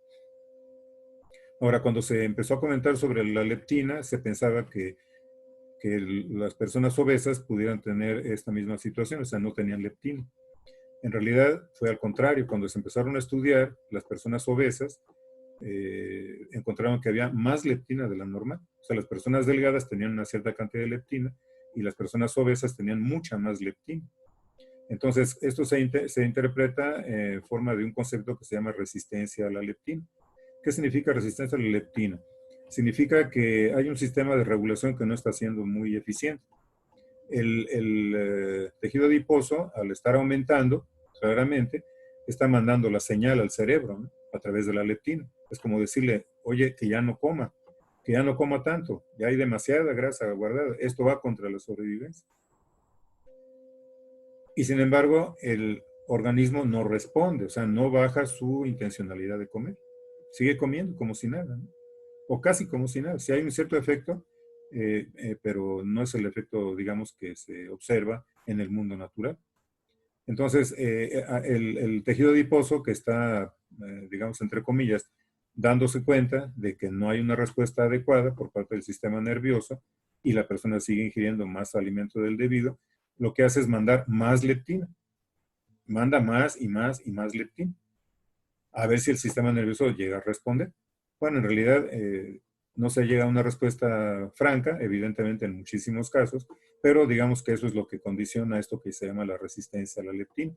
Ahora, cuando se empezó a comentar sobre la leptina, se pensaba que las personas obesas pudieran tener esta misma situación, o sea, no tenían leptina. En realidad fue al contrario. Cuando se empezaron a estudiar las personas obesas, encontraron que había más leptina de la normal. O sea, las personas delgadas tenían una cierta cantidad de leptina y las personas obesas tenían mucha más leptina. Entonces, esto se interpreta en forma de un concepto que se llama resistencia a la leptina. ¿Qué significa resistencia a la leptina? Significa que hay un sistema de regulación que no está siendo muy eficiente. El tejido adiposo, al estar aumentando, claramente, está mandando la señal al cerebro, ¿no? A través de la leptina. Es como decirle, oye, que ya no coma tanto, ya hay demasiada grasa guardada. Esto va contra la sobrevivencia. Y sin embargo, el organismo no responde, o sea, no baja su intencionalidad de comer. Sigue comiendo como si nada, ¿no? O casi como si nada. Si hay un cierto efecto, pero no es el efecto, digamos, que se observa en el mundo natural. Entonces, el tejido adiposo que está, digamos, entre comillas, dándose cuenta de que no hay una respuesta adecuada por parte del sistema nervioso y la persona sigue ingiriendo más alimento del debido, lo que hace es mandar más leptina. Manda más y más y más leptina. A ver si el sistema nervioso llega a responder. Bueno, en realidad no se llega a una respuesta franca, evidentemente en muchísimos casos, pero digamos que eso es lo que condiciona esto que se llama la resistencia a la leptina.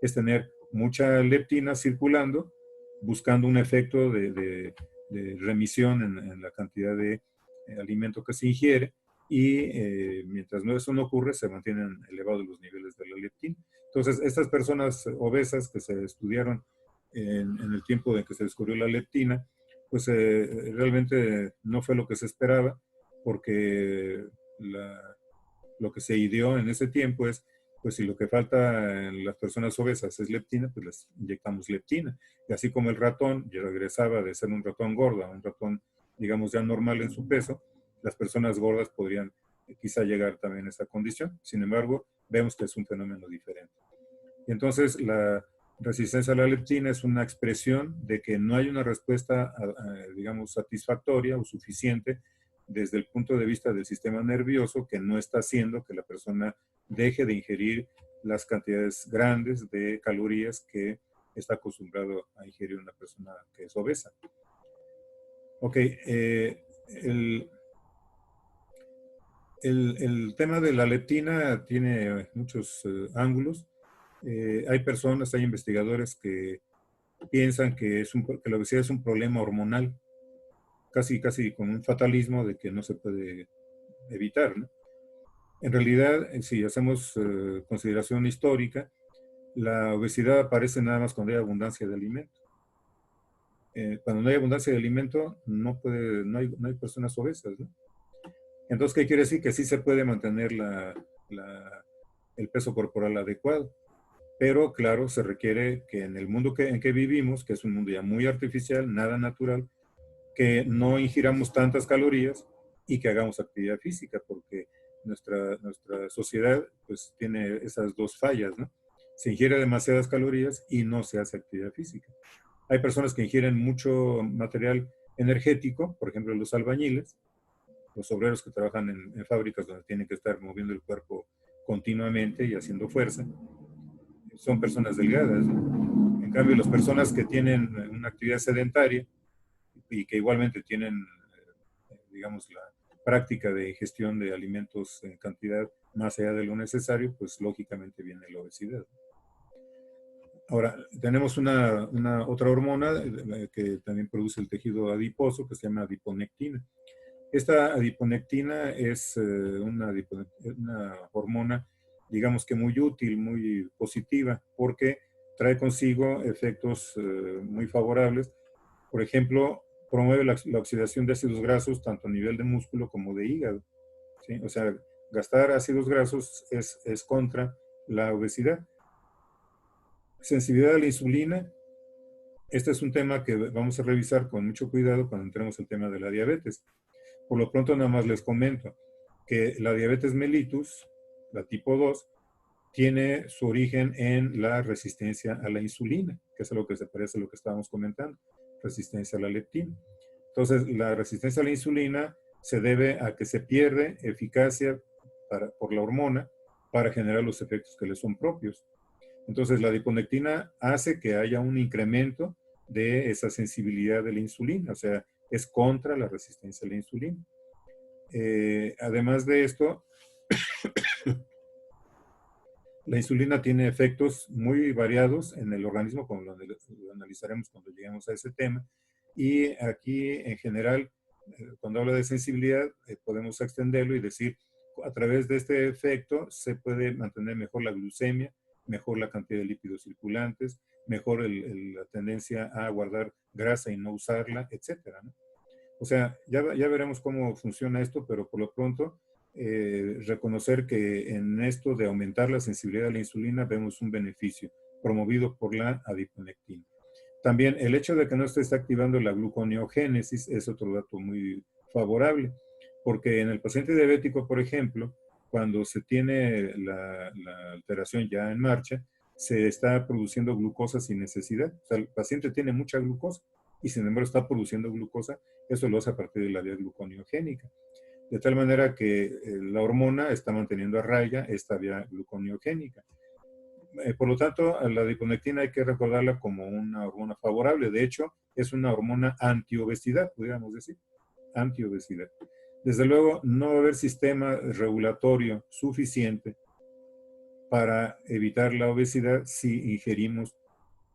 Es tener mucha leptina circulando, buscando un efecto de remisión en la cantidad de alimento que se ingiere, y mientras eso no ocurre, se mantienen elevados los niveles de la leptina. Entonces, estas personas obesas que se estudiaron en el tiempo en que se descubrió la leptina, pues realmente no fue lo que se esperaba, porque lo que se ideó en ese tiempo es, pues si lo que falta en las personas obesas es leptina, pues les inyectamos leptina. Y así como el ratón ya regresaba de ser un ratón gordo a un ratón, digamos, ya normal en su peso, las personas gordas podrían quizá llegar también a esa condición. Sin embargo, vemos que es un fenómeno diferente. Y entonces la resistencia a la leptina es una expresión de que no hay una respuesta, digamos, satisfactoria o suficiente desde el punto de vista del sistema nervioso, que no está haciendo que la persona deje de ingerir las cantidades grandes de calorías que está acostumbrado a ingerir una persona que es obesa. Ok, el tema de la leptina tiene muchos ángulos. Hay personas, hay investigadores que piensan que la obesidad es un problema hormonal, casi con un fatalismo de que no se puede evitar, ¿no? En realidad, si hacemos consideración histórica, la obesidad aparece nada más cuando hay abundancia de alimento. Cuando no hay abundancia de alimento, no hay personas obesas, ¿no? Entonces, ¿qué quiere decir? Que sí se puede mantener el peso corporal adecuado. Pero claro, se requiere que en el mundo en que vivimos, que es un mundo ya muy artificial, nada natural, que no ingiramos tantas calorías y que hagamos actividad física, porque nuestra sociedad pues tiene esas dos fallas, ¿no? Se ingiere demasiadas calorías y no se hace actividad física. Hay personas que ingieren mucho material energético, por ejemplo los albañiles, los obreros que trabajan en fábricas donde tienen que estar moviendo el cuerpo continuamente y haciendo fuerza, son personas delgadas, ¿no? En cambio, las personas que tienen una actividad sedentaria y que igualmente tienen, digamos, la práctica de ingestión de alimentos en cantidad más allá de lo necesario, pues lógicamente viene la obesidad. Ahora, tenemos una otra hormona que también produce el tejido adiposo, que se llama adiponectina. Esta adiponectina es una hormona, digamos que muy útil, muy positiva, porque trae consigo efectos muy favorables. Por ejemplo, promueve la oxidación de ácidos grasos tanto a nivel de músculo como de hígado, ¿sí? O sea, gastar ácidos grasos es contra la obesidad. Sensibilidad a la insulina. Este es un tema que vamos a revisar con mucho cuidado cuando entremos al tema de la diabetes. Por lo pronto, nada más les comento que la diabetes mellitus, la tipo 2, tiene su origen en la resistencia a la insulina, que es a lo que se parece a lo que estábamos comentando, resistencia a la leptina. Entonces, la resistencia a la insulina se debe a que se pierde eficacia por la hormona para generar los efectos que le son propios. Entonces, la adiponectina hace que haya un incremento de esa sensibilidad de la insulina, o sea, es contra la resistencia a la insulina. Además de esto, la insulina tiene efectos muy variados en el organismo, como lo analizaremos cuando lleguemos a ese tema. Y aquí, en general, cuando habla de sensibilidad, podemos extenderlo y decir, a través de este efecto se puede mantener mejor la glucemia, mejor la cantidad de lípidos circulantes, mejor la tendencia a guardar grasa y no usarla, etcétera, ¿no? O sea, ya veremos cómo funciona esto, pero por lo pronto reconocer que en esto de aumentar la sensibilidad a la insulina vemos un beneficio promovido por la adiponectina. También el hecho de que no se esté activando la gluconeogénesis es otro dato muy favorable, porque en el paciente diabético, por ejemplo, cuando se tiene la alteración ya en marcha, se está produciendo glucosa sin necesidad. O sea, el paciente tiene mucha glucosa y sin embargo está produciendo glucosa. Eso lo hace a partir de la vía gluconeogénica. De tal manera que la hormona está manteniendo a raya esta vía gluconeogénica. Por lo tanto, a la adiponectina hay que recordarla como una hormona favorable. De hecho, es una hormona antiobesidad, podríamos decir, antiobesidad. Desde luego, no va a haber sistema regulatorio suficiente para evitar la obesidad si ingerimos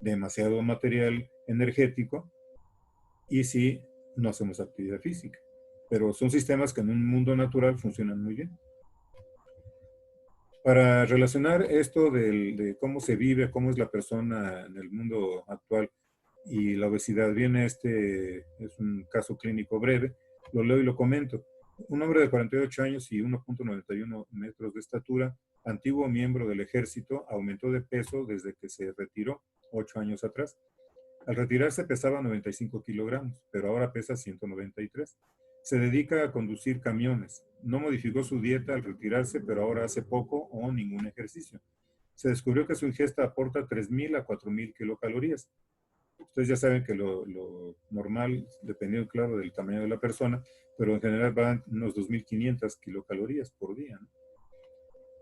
demasiado material energético y si no hacemos actividad física. Pero son sistemas que en un mundo natural funcionan muy bien. Para relacionar esto de cómo se vive, cómo es la persona en el mundo actual y la obesidad, viene es un caso clínico breve, lo leo y lo comento. Un hombre de 48 años y 1.91 metros de estatura, antiguo miembro del ejército, aumentó de peso desde que se retiró 8 años atrás. Al retirarse pesaba 95 kilogramos, pero ahora pesa 193. Se dedica a conducir camiones. No modificó su dieta al retirarse, pero ahora hace poco o ningún ejercicio. Se descubrió que su ingesta aporta 3.000 a 4.000 kilocalorías. Ustedes ya saben que lo normal, dependiendo, claro, del tamaño de la persona, pero en general van unos 2.500 kilocalorías por día, ¿no?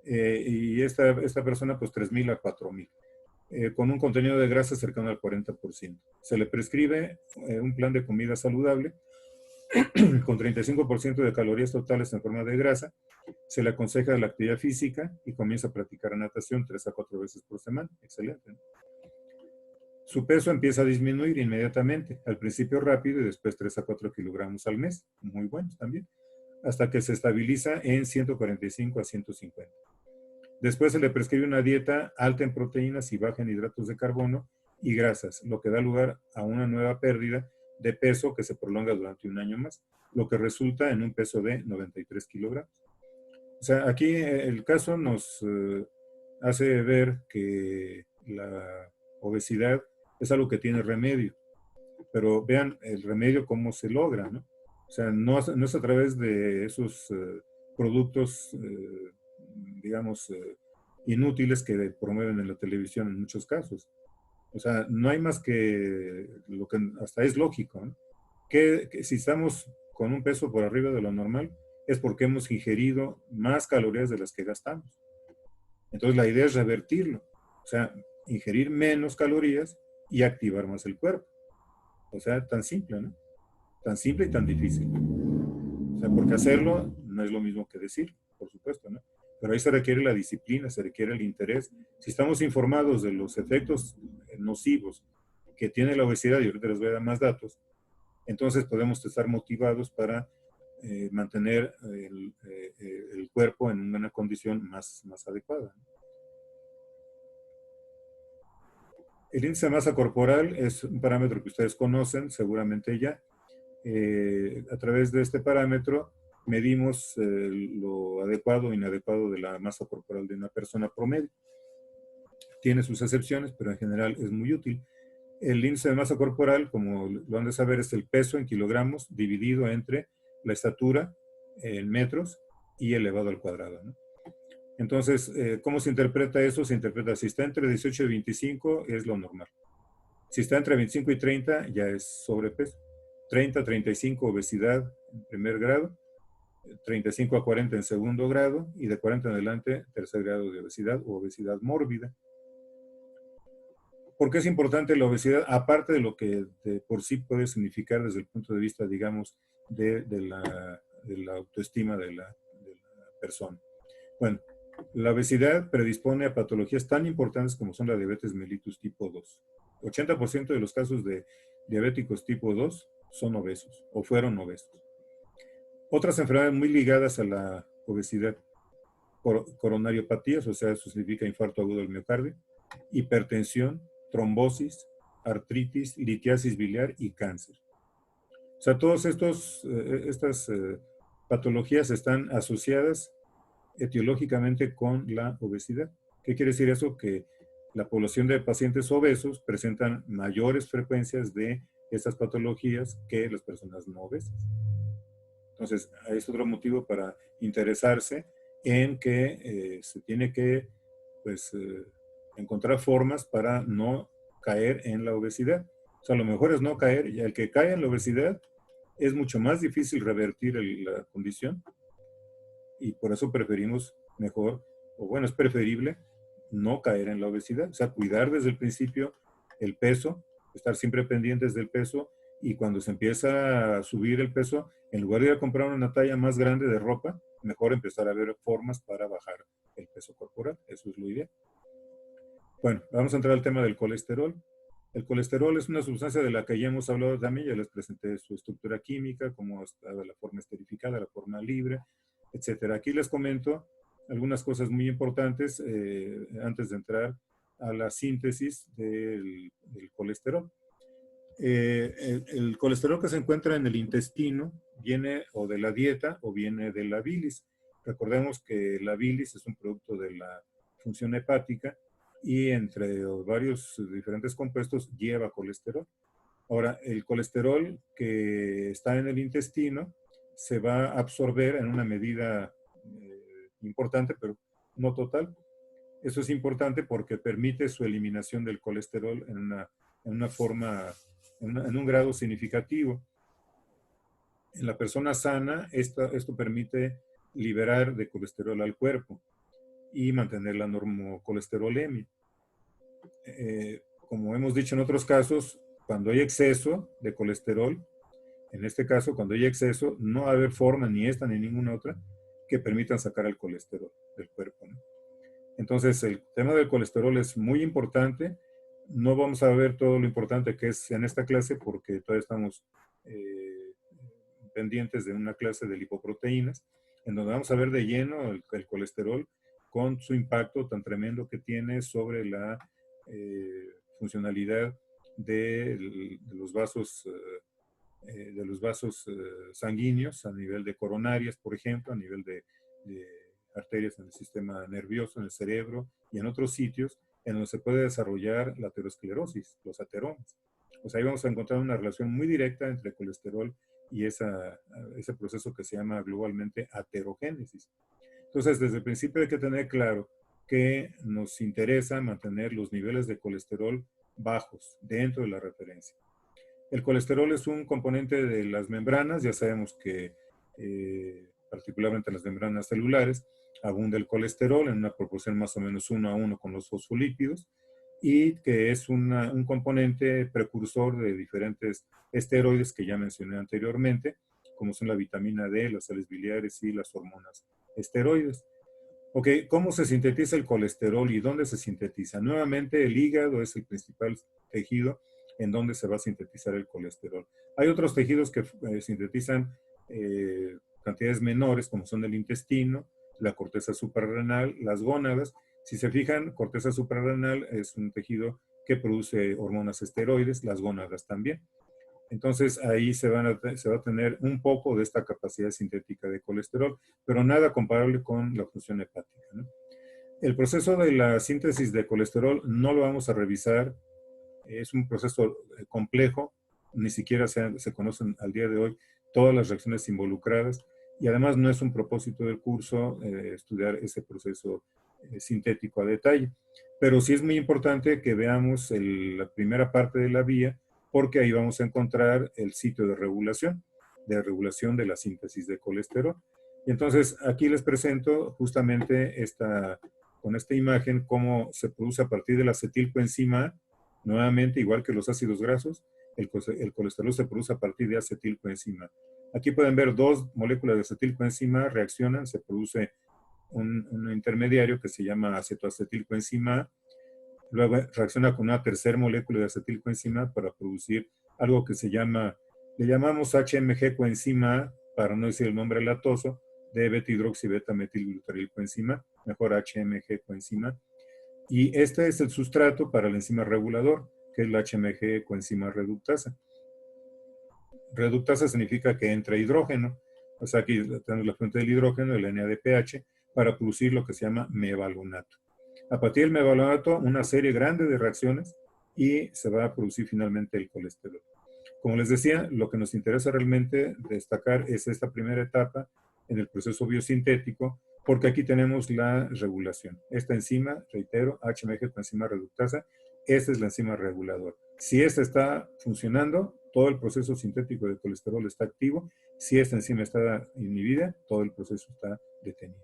Y esta persona, pues 3.000 a 4.000. Con un contenido de grasa cercano al 40%. Se le prescribe un plan de comida saludable con 35% de calorías totales en forma de grasa. Se le aconseja la actividad física y comienza a practicar natación 3 a 4 veces por semana. Excelente, ¿no? Su peso empieza a disminuir inmediatamente, al principio rápido y después 3 a 4 kilogramos al mes, muy buenos también, hasta que se estabiliza en 145 a 150. Después se le prescribe una dieta alta en proteínas y baja en hidratos de carbono y grasas, lo que da lugar a una nueva pérdida de peso que se prolonga durante un año más, lo que resulta en un peso de 93 kilogramos. O sea, aquí el caso nos hace ver que la obesidad es algo que tiene remedio, pero vean el remedio cómo se logra, ¿no? O sea, no es a través de esos productos, digamos, inútiles que promueven en la televisión en muchos casos. O sea, no hay más que lo que hasta es lógico, ¿no? Que si estamos con un peso por arriba de lo normal, es porque hemos ingerido más calorías de las que gastamos. Entonces la idea es revertirlo. O sea, ingerir menos calorías y activar más el cuerpo. O sea, tan simple, ¿no? Tan simple y tan difícil. O sea, porque hacerlo no es lo mismo que decir, por supuesto, ¿no? Pero ahí se requiere la disciplina, se requiere el interés. Si estamos informados de los efectos nocivos que tiene la obesidad, y ahorita les voy a dar más datos, entonces podemos estar motivados para mantener el cuerpo en una condición más adecuada, ¿no? El índice de masa corporal es un parámetro que ustedes conocen, seguramente ya. A través de este parámetro medimos lo adecuado o inadecuado de la masa corporal de una persona promedio. Tiene sus excepciones, pero en general es muy útil. El índice de masa corporal, como lo han de saber, es el peso en kilogramos dividido entre la estatura en metros y elevado al cuadrado, ¿no? Entonces, ¿cómo se interpreta eso? Se interpreta, si está entre 18 y 25 es lo normal. Si está entre 25 y 30 ya es sobrepeso. 30 a 35 obesidad en primer grado, 35 a 40 en segundo grado y de 40 en adelante tercer grado de obesidad o obesidad mórbida. ¿Por qué es importante la obesidad? Aparte de lo que de por sí puede significar desde el punto de vista, digamos, de la autoestima de la persona. Bueno, la obesidad predispone a patologías tan importantes como son la diabetes mellitus tipo 2. 80% de los casos de diabéticos tipo 2 son obesos o fueron obesos. Otras enfermedades muy ligadas a la obesidad, coronariopatías, o sea, eso significa infarto agudo del miocardio, hipertensión, trombosis, artritis, litiasis biliar y cáncer. O sea, todas estas patologías están asociadas etiológicamente con la obesidad. ¿Qué quiere decir eso? Que la población de pacientes obesos presentan mayores frecuencias de estas patologías que las personas no obesas. Entonces, es otro motivo para interesarse en que se tiene que pues, encontrar formas para no caer en la obesidad. O sea, lo mejor es no caer, y el que cae en la obesidad es mucho más difícil revertir la condición, y por eso preferimos mejor, o bueno, es preferible no caer en la obesidad, o sea, cuidar desde el principio el peso, estar siempre pendientes del peso, y cuando se empieza a subir el peso, en lugar de ir a comprar una talla más grande de ropa, mejor empezar a ver formas para bajar el peso corporal. Eso es lo ideal. Bueno, vamos a entrar al tema del colesterol. El colesterol es una sustancia de la que ya hemos hablado también, ya les presenté su estructura química, cómo está la forma esterificada, la forma libre, etcétera. Aquí les comento algunas cosas muy importantes antes de entrar a la síntesis del colesterol. El colesterol que se encuentra en el intestino viene o de la dieta o viene de la bilis. Recordemos que la bilis es un producto de la función hepática y entre varios diferentes compuestos lleva colesterol. Ahora, el colesterol que está en el intestino se va a absorber en una medida importante, pero no total. Eso es importante porque permite su eliminación del colesterol en una forma, en un grado significativo. En la persona sana, esto permite liberar de colesterol al cuerpo y mantener la normocolesterolemia. Como hemos dicho en otros casos, cuando hay exceso de colesterol, en este caso, cuando hay exceso, no va a haber forma, ni esta ni ninguna otra, que permitan sacar el colesterol del cuerpo, ¿no? Entonces, el tema del colesterol es muy importante. No vamos a ver todo lo importante que es en esta clase porque todavía estamos pendientes de una clase de lipoproteínas, en donde vamos a ver de lleno el colesterol con su impacto tan tremendo que tiene sobre la funcionalidad de los vasos sanguíneos a nivel de coronarias, por ejemplo, a nivel de arterias en el sistema nervioso, en el cerebro y en otros sitios en donde se puede desarrollar la aterosclerosis, los ateromas. Pues ahí vamos a encontrar una relación muy directa entre el colesterol y ese proceso que se llama globalmente aterogénesis. Entonces, desde el principio hay que tener claro que nos interesa mantener los niveles de colesterol bajos dentro de la referencia. El colesterol es un componente de las membranas, ya sabemos que particularmente en las membranas celulares abunda el colesterol en una proporción más o menos 1:1 con los fosfolípidos, y que es un componente precursor de diferentes esteroides que ya mencioné anteriormente, como son la vitamina D, las sales biliares y las hormonas esteroides. Ok, ¿cómo se sintetiza el colesterol y dónde se sintetiza? Nuevamente, el hígado es el principal tejido en donde se va a sintetizar el colesterol. Hay otros tejidos que sintetizan cantidades menores, como son el intestino, la corteza suprarrenal, las gónadas. Si se fijan, corteza suprarrenal es un tejido que produce hormonas esteroides, las gónadas también. Entonces ahí se va a tener un poco de esta capacidad sintética de colesterol, pero nada comparable con la función hepática, ¿no? El proceso de la síntesis de colesterol no lo vamos a revisar, es un proceso complejo, ni siquiera se conocen al día de hoy todas las reacciones involucradas, y además no es un propósito del curso estudiar ese proceso sintético a detalle. Pero sí es muy importante que veamos la primera parte de la vía, porque ahí vamos a encontrar el sitio de regulación de la síntesis de colesterol. Y entonces aquí les presento justamente con esta imagen cómo se produce a partir de la acetilcoenzima A. Nuevamente, igual que los ácidos grasos, el colesterol se produce a partir de acetilcoenzima. Aquí pueden ver dos moléculas de acetilcoenzima reaccionan, se produce un intermediario que se llama acetoacetilcoenzima A. Luego reacciona con una tercera molécula de acetilcoenzima para producir algo que le llamamos HMG coenzima A, para no decir el nombre latoso, de beta-hidroxibeta-metilglutarilcoenzima, mejor HMG coenzima. Y este es el sustrato para la enzima regulador, que es la HMG coenzima reductasa. Reductasa significa que entra hidrógeno, o sea, aquí tenemos la fuente del hidrógeno, el NADPH, para producir lo que se llama mevalonato. A partir del mevalonato, una serie grande de reacciones y se va a producir finalmente el colesterol. Como les decía, lo que nos interesa realmente destacar es esta primera etapa en el proceso biosintético, porque aquí tenemos la regulación. Esta enzima, reitero, HMG coenzima reductasa, esta es la enzima reguladora. Si esta está funcionando, todo el proceso sintético de colesterol está activo. Si esta enzima está inhibida, todo el proceso está detenido.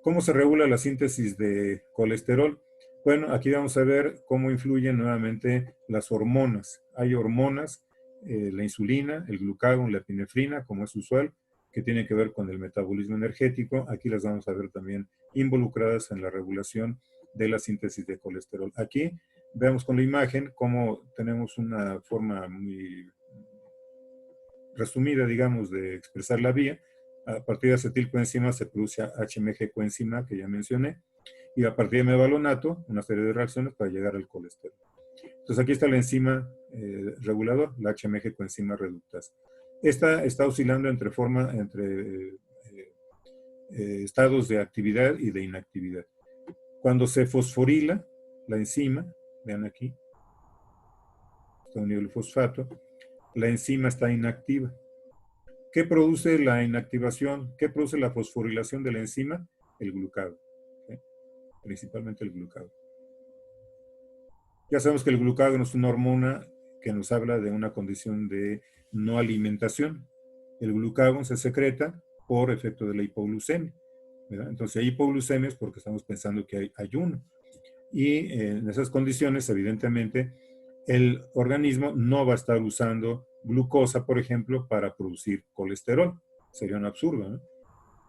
¿Cómo se regula la síntesis de colesterol? Bueno, aquí vamos a ver cómo influyen nuevamente las hormonas. Hay hormonas, la insulina, el glucagón, la epinefrina, como es usual, que tienen que ver con el metabolismo energético. Aquí las vamos a ver también involucradas en la regulación de la síntesis de colesterol. Aquí veamos con la imagen cómo tenemos una forma muy resumida, digamos, de expresar la vía. A partir de acetilcoenzima se produce HMG coenzima, que ya mencioné, y a partir de mevalonato, una serie de reacciones para llegar al colesterol. Entonces aquí está la enzima regulador, la HMG coenzima reductasa. Esta está oscilando entre estados de actividad y de inactividad. Cuando se fosforila la enzima, vean aquí, está unido el fosfato, la enzima está inactiva. ¿Qué produce la inactivación? ¿Qué produce la fosforilación de la enzima? El glucagón, ¿sí? Principalmente el glucagón. Ya sabemos que el glucagón es una hormona que nos habla de una condición de no alimentación. El glucagón se secreta por efecto de la hipoglucemia, ¿verdad? Entonces, hay hipoglucemia es porque estamos pensando que hay ayuno. Y en esas condiciones, evidentemente, el organismo no va a estar usando glucosa, por ejemplo, para producir colesterol. Sería un absurdo, ¿no?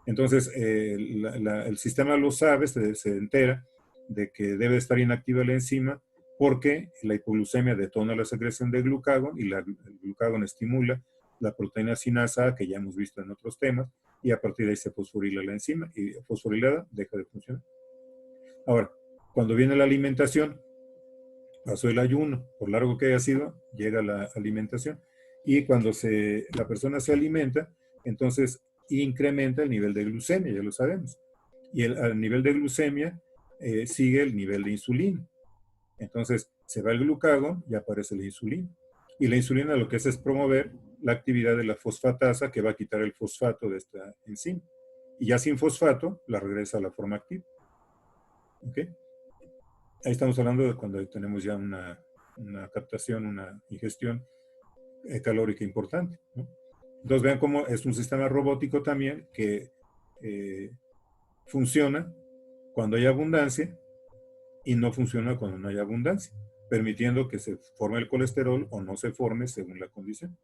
Entonces, el sistema lo sabe, se entera de que debe estar inactiva la enzima porque la hipoglucemia detona la secreción de glucagón y el glucagón estimula la proteína sinasa A, que ya hemos visto en otros temas, y a partir de ahí se fosforila la enzima y fosforilada deja de funcionar. Ahora, cuando viene la alimentación, pasó el ayuno, por largo que haya sido, llega la alimentación. Y cuando la persona se alimenta, entonces incrementa el nivel de glucemia, ya lo sabemos. Y al nivel de glucemia sigue el nivel de insulina. Entonces se va el glucagón y aparece la insulina. Y la insulina lo que hace es promover la actividad de la fosfatasa que va a quitar el fosfato de esta enzima. Y ya sin fosfato, la regresa a la forma activa. ¿Ok? Ahí estamos hablando de cuando tenemos ya una captación, una ingestión calórica importante, ¿no? Entonces vean cómo es un sistema robótico también que funciona cuando hay abundancia y no funciona cuando no hay abundancia, permitiendo que se forme el colesterol o no se forme según la condición.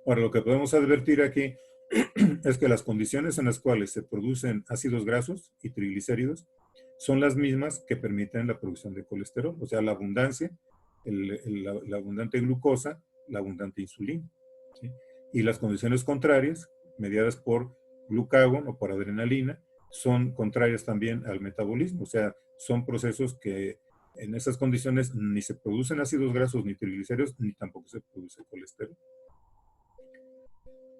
Ahora, lo que podemos advertir aquí es que las condiciones en las cuales se producen ácidos grasos y triglicéridos son las mismas que permiten la producción de colesterol, o sea, la abundancia, la abundante glucosa, la abundante insulina, ¿sí? Y las condiciones contrarias, mediadas por glucagón o por adrenalina, son contrarias también al metabolismo, o sea, son procesos que en esas condiciones ni se producen ácidos grasos ni triglicéridos, ni tampoco se produce colesterol.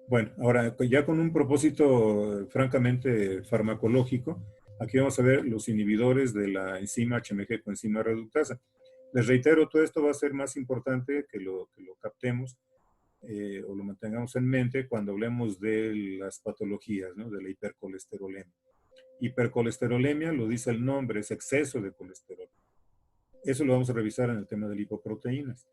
Bueno, ahora ya con un propósito francamente farmacológico, aquí vamos a ver los inhibidores de la enzima HMG coenzima reductasa. Les reitero, todo esto va a ser más importante que lo captemos o lo mantengamos en mente cuando hablemos de las patologías, ¿no? De la hipercolesterolemia. Hipercolesterolemia, lo dice el nombre, es exceso de colesterol. Eso lo vamos a revisar en el tema de lipoproteínas.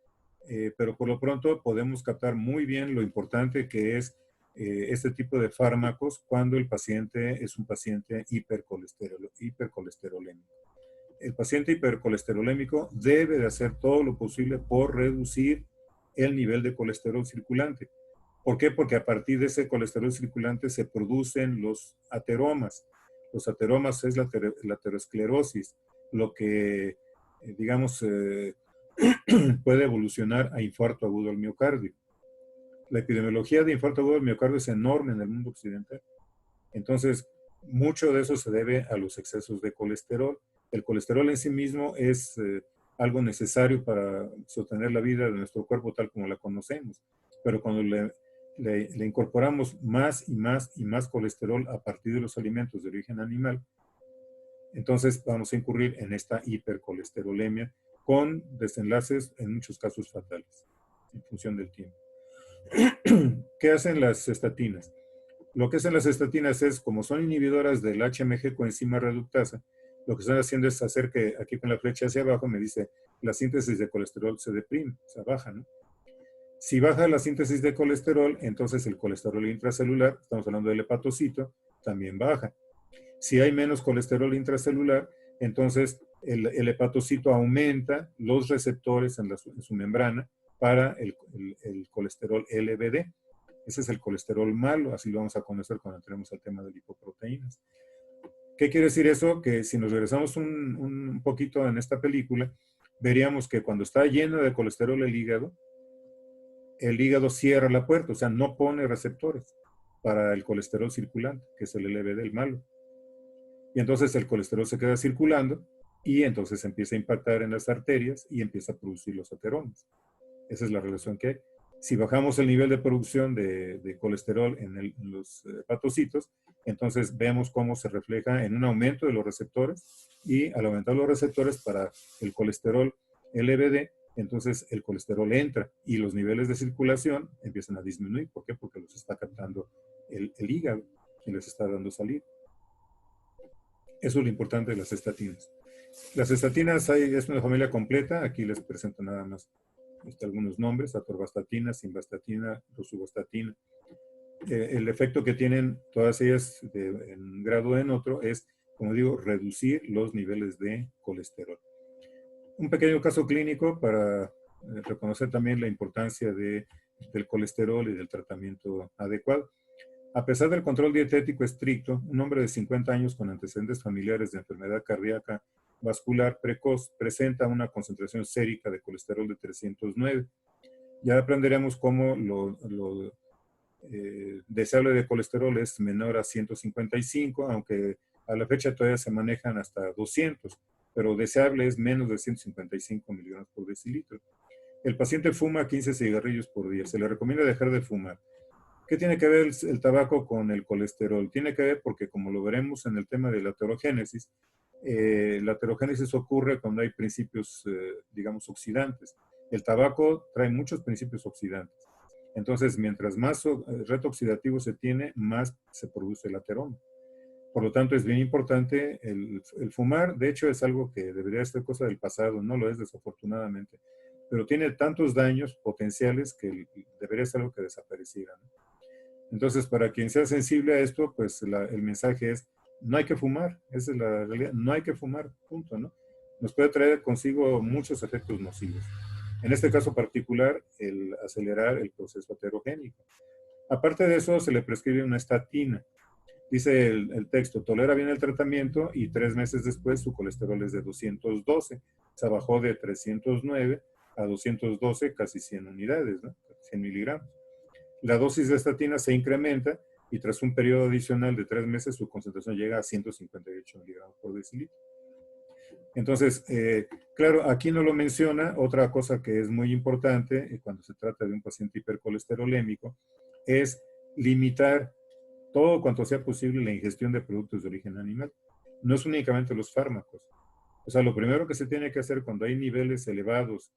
Pero por lo pronto podemos captar muy bien lo importante que es este tipo de fármacos cuando el paciente es un paciente hipercolesterolémico. El paciente hipercolesterolémico debe de hacer todo lo posible por reducir el nivel de colesterol circulante. ¿Por qué? Porque a partir de ese colesterol circulante se producen los ateromas. Los ateromas es la aterosclerosis, lo que, digamos, puede evolucionar a infarto agudo al miocardio. La epidemiología de infarto agudo al miocardio es enorme en el mundo occidental. Entonces, mucho de eso se debe a los excesos de colesterol. El colesterol en sí mismo es algo necesario para sostener la vida de nuestro cuerpo tal como la conocemos. Pero cuando le incorporamos más y más y más colesterol a partir de los alimentos de origen animal, entonces vamos a incurrir en esta hipercolesterolemia con desenlaces en muchos casos fatales en función del tiempo. ¿Qué hacen las estatinas? Lo que hacen las estatinas es, como son inhibidoras del HMG coenzima reductasa, lo que están haciendo es hacer que, aquí con la flecha hacia abajo, me dice, la síntesis de colesterol se deprime, o sea, baja, ¿no? Si baja la síntesis de colesterol, entonces el colesterol intracelular, estamos hablando del hepatocito, también baja. Si hay menos colesterol intracelular, entonces el hepatocito aumenta los receptores en su membrana para el colesterol LBD. Ese es el colesterol malo, así lo vamos a conocer cuando entremos al tema de lipoproteínas. ¿Qué quiere decir eso? Que si nos regresamos un poquito en esta película, veríamos que cuando está lleno de colesterol el hígado cierra la puerta, o sea, no pone receptores para el colesterol circulante, que es el LBD, el malo. Y entonces el colesterol se queda circulando y entonces empieza a impactar en las arterias y empieza a producir los aterones. Esa es la relación que hay. Si bajamos el nivel de producción de colesterol en los hepatocitos, entonces vemos cómo se refleja en un aumento de los receptores y al aumentar los receptores para el colesterol LBD, entonces el colesterol entra y los niveles de circulación empiezan a disminuir. ¿Por qué? Porque los está captando el hígado y les está dando salida. Eso es lo importante de las estatinas. Las estatinas es una familia completa. Aquí les presento nada más algunos nombres: atorvastatina, simvastatina, rosuvastatina. El efecto que tienen todas ellas en grado en otro es, como digo, reducir los niveles de colesterol. Un pequeño caso clínico para reconocer también la importancia del colesterol y del tratamiento adecuado. A pesar del control dietético estricto, un hombre de 50 años con antecedentes familiares de enfermedad cardíaca vascular precoz presenta una concentración sérica de colesterol de 309. Ya aprenderemos cómo lo deseable de colesterol es menor a 155, aunque a la fecha todavía se manejan hasta 200, pero deseable es menos de 155 miligramos por decilitro. El paciente fuma 15 cigarrillos por día. Se le recomienda dejar de fumar. ¿Qué tiene que ver el tabaco con el colesterol? Tiene que ver porque, como lo veremos en el tema de la aterogénesis ocurre cuando hay principios, digamos, oxidantes. El tabaco trae muchos principios oxidantes. Entonces, mientras más reto oxidativo se tiene, más se produce el ateroma. Por lo tanto, es bien importante el fumar. De hecho, es algo que debería ser cosa del pasado, no lo es desafortunadamente, pero tiene tantos daños potenciales que debería ser algo que desapareciera, ¿no? Entonces, para quien sea sensible a esto, pues el mensaje es: no hay que fumar. Esa es la realidad, no hay que fumar, punto, ¿no? Nos puede traer consigo muchos efectos nocivos. En este caso particular, el acelerar el proceso aterogénico. Aparte de eso, se le prescribe una estatina. Dice el texto: tolera bien el tratamiento y 3 meses después su colesterol es de 212. Se bajó de 309 a 212, casi 100 unidades, ¿no? 100 miligramos. La dosis de estatina se incrementa y tras un periodo adicional de 3 meses su concentración llega a 158 miligramos por decilitro. Entonces, claro, aquí no lo menciona. Otra cosa que es muy importante cuando se trata de un paciente hipercolesterolémico es limitar todo cuanto sea posible la ingestión de productos de origen animal. No es únicamente los fármacos. O sea, lo primero que se tiene que hacer cuando hay niveles elevados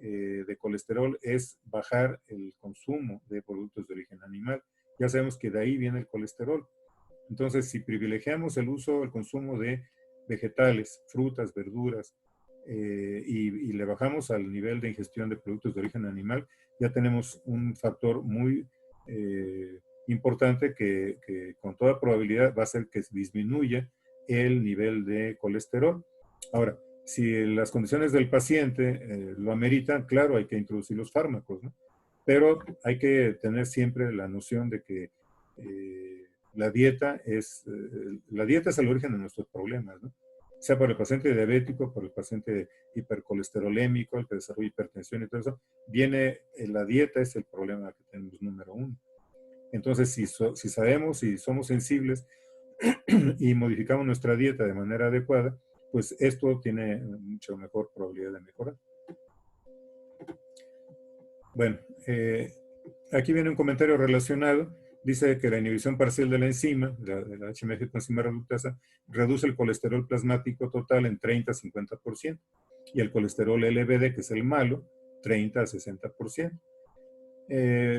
de colesterol es bajar el consumo de productos de origen animal. Ya sabemos que de ahí viene el colesterol. Entonces, si privilegiamos el uso, el consumo de vegetales, frutas, verduras, y le bajamos al nivel de ingestión de productos de origen animal, ya tenemos un factor muy importante que con toda probabilidad va a hacer que disminuya el nivel de colesterol. Ahora, si las condiciones del paciente lo ameritan, claro, hay que introducir los fármacos, ¿no? Pero hay que tener siempre la noción de que la dieta es el origen de nuestros problemas, ¿no? Sea para el paciente diabético, para el paciente hipercolesterolémico, el que desarrolla hipertensión y todo eso, la dieta es el problema que tenemos número uno. Entonces, si sabemos y somos sensibles y modificamos nuestra dieta de manera adecuada, pues esto tiene mucha mejor probabilidad de mejorar. Bueno, aquí viene un comentario relacionado. Dice que la inhibición parcial de la enzima, de la HMG coenzima reductasa, reduce el colesterol plasmático total en 30 a 50%, y el colesterol LBD, que es el malo, 30 a 60%.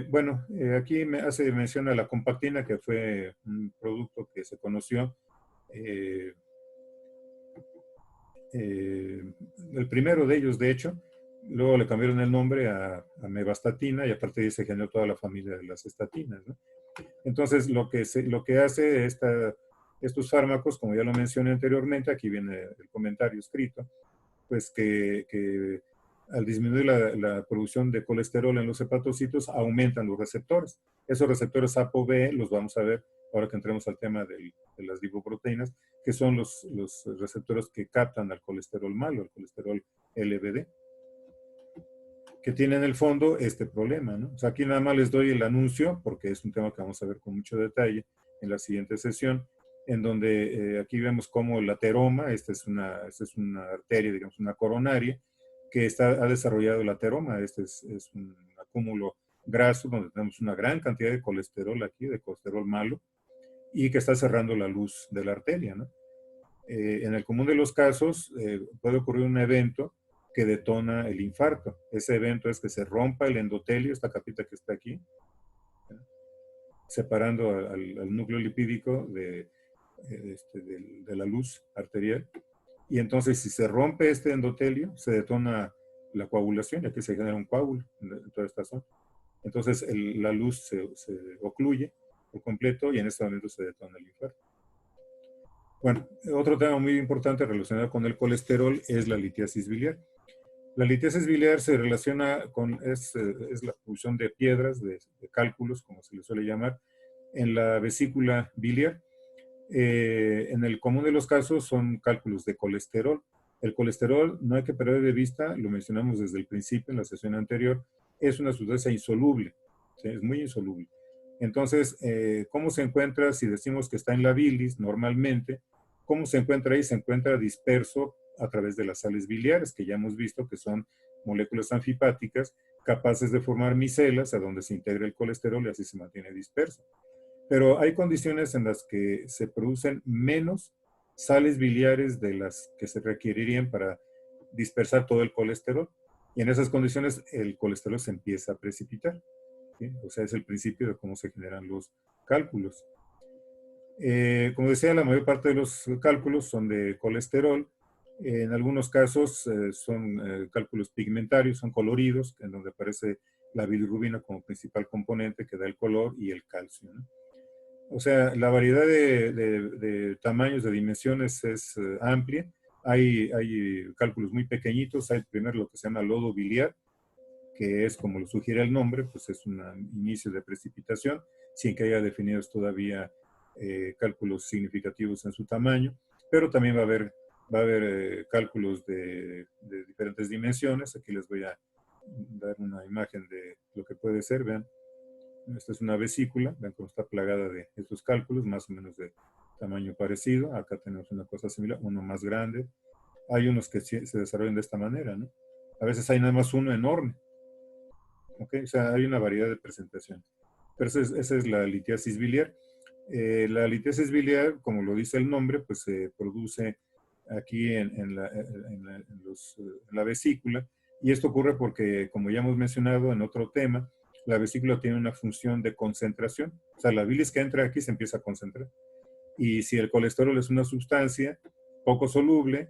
Bueno, aquí me hace mención a la compactina, que fue un producto que se conoció. eh, eh, el primero de ellos, de hecho, luego le cambiaron el nombre a mevastatina y a partir de ahí se generó toda la familia de las estatinas, ¿no? Entonces, lo que hace estos fármacos, como ya lo mencioné anteriormente, aquí viene el comentario escrito, pues que al disminuir la producción de colesterol en los hepatocitos, aumentan los receptores. Esos receptores ApoB los vamos a ver ahora que entremos al tema de las lipoproteínas, que son los receptores que captan al colesterol malo, al colesterol LBD, que tiene en el fondo este problema, ¿no? O sea, aquí nada más les doy el anuncio, porque es un tema que vamos a ver con mucho detalle en la siguiente sesión, en donde aquí vemos cómo el ateroma, esta es una arteria, digamos, una coronaria, que ha desarrollado el ateroma. Es un acúmulo graso donde tenemos una gran cantidad de colesterol aquí, de colesterol malo, y que está cerrando la luz de la arteria, ¿no? En el común de los casos puede ocurrir un evento que detona el infarto. Ese evento es que se rompa el endotelio, esta capita que está aquí, separando al núcleo lipídico de la luz arterial. Y entonces, si se rompe este endotelio, se detona la coagulación, y aquí se genera un coágulo en toda esta zona. Entonces, la luz se ocluye por completo y en este momento se detona el infarto. Bueno, otro tema muy importante relacionado con el colesterol es la litiasis biliar. La litiasis biliar se relaciona es la producción de piedras, de cálculos, como se le suele llamar, en la vesícula biliar. En el común de los casos son cálculos de colesterol. El colesterol, no hay que perder de vista, lo mencionamos desde el principio en la sesión anterior, es una sustancia insoluble, ¿sí? Es muy insoluble. Entonces, ¿cómo se encuentra? Si decimos que está en la bilis normalmente, ¿cómo se encuentra ahí? Se encuentra disperso a través de las sales biliares, que ya hemos visto que son moléculas anfipáticas capaces de formar micelas a donde se integra el colesterol y así se mantiene disperso. Pero hay condiciones en las que se producen menos sales biliares de las que se requerirían para dispersar todo el colesterol. Y en esas condiciones el colesterol se empieza a precipitar, ¿sí? O sea, es el principio de cómo se generan los cálculos. Como decía, la mayor parte de los cálculos son de colesterol. En algunos casos son cálculos pigmentarios, son coloridos, en donde aparece la bilirrubina como principal componente que da el color y el calcio, ¿no? O sea, la variedad de tamaños, de dimensiones es amplia. Hay cálculos muy pequeñitos. Hay primero lo que se llama lodo biliar, que es como lo sugiere el nombre, pues es un inicio de precipitación, sin que haya definidos todavía cálculos significativos en su tamaño, pero también va a haber cálculos de diferentes dimensiones. Aquí les voy a dar una imagen de lo que puede ser, vean. Esta es una vesícula, ven cómo está plagada de estos cálculos, más o menos de tamaño parecido. Acá tenemos una cosa similar, uno más grande. Hay unos que se desarrollan de esta manera, ¿no? A veces hay nada más uno enorme, ¿ok? O sea, hay una variedad de presentaciones. Pero esa es la litiasis biliar. La litiasis biliar, como lo dice el nombre, pues se produce aquí en la vesícula. Y esto ocurre porque, como ya hemos mencionado en otro tema, la vesícula tiene una función de concentración. O sea, la bilis que entra aquí se empieza a concentrar. Y si el colesterol es una sustancia poco soluble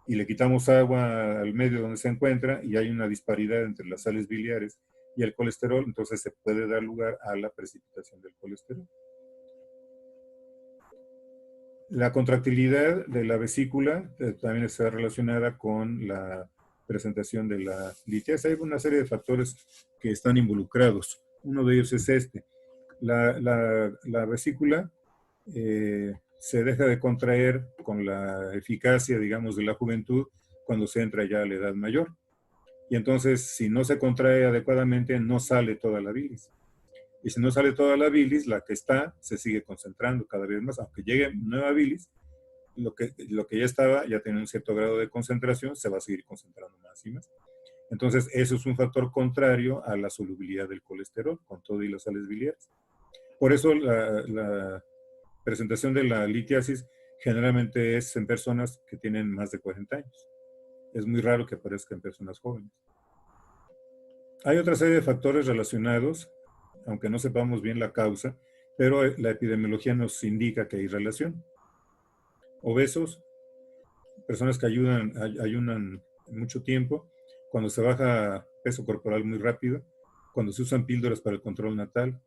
y le quitamos agua al medio donde se encuentra y hay una disparidad entre las sales biliares y el colesterol, entonces se puede dar lugar a la precipitación del colesterol. La contractilidad de la vesícula también está relacionada con la presentación de la litiasis. Hay una serie de factores que están involucrados. Uno de ellos es este. La vesícula se deja de contraer con la eficacia, digamos, de la juventud cuando se entra ya a la edad mayor. Y entonces, si no se contrae adecuadamente, no sale toda la bilis. Y si no sale toda la bilis, la que está se sigue concentrando cada vez más. Aunque llegue nueva bilis, lo que ya estaba, ya tiene un cierto grado de concentración, se va a seguir concentrando más y más. Entonces, eso es un factor contrario a la solubilidad del colesterol, con todo y las sales biliares. Por eso la presentación de la litiasis generalmente es en personas que tienen más de 40 años. Es muy raro que aparezca en personas jóvenes. Hay otra serie de factores relacionados, aunque no sepamos bien la causa, pero la epidemiología nos indica que hay relación. Obesos, personas que ayunan mucho tiempo, cuando se baja peso corporal muy rápido, cuando se usan píldoras para el control natal,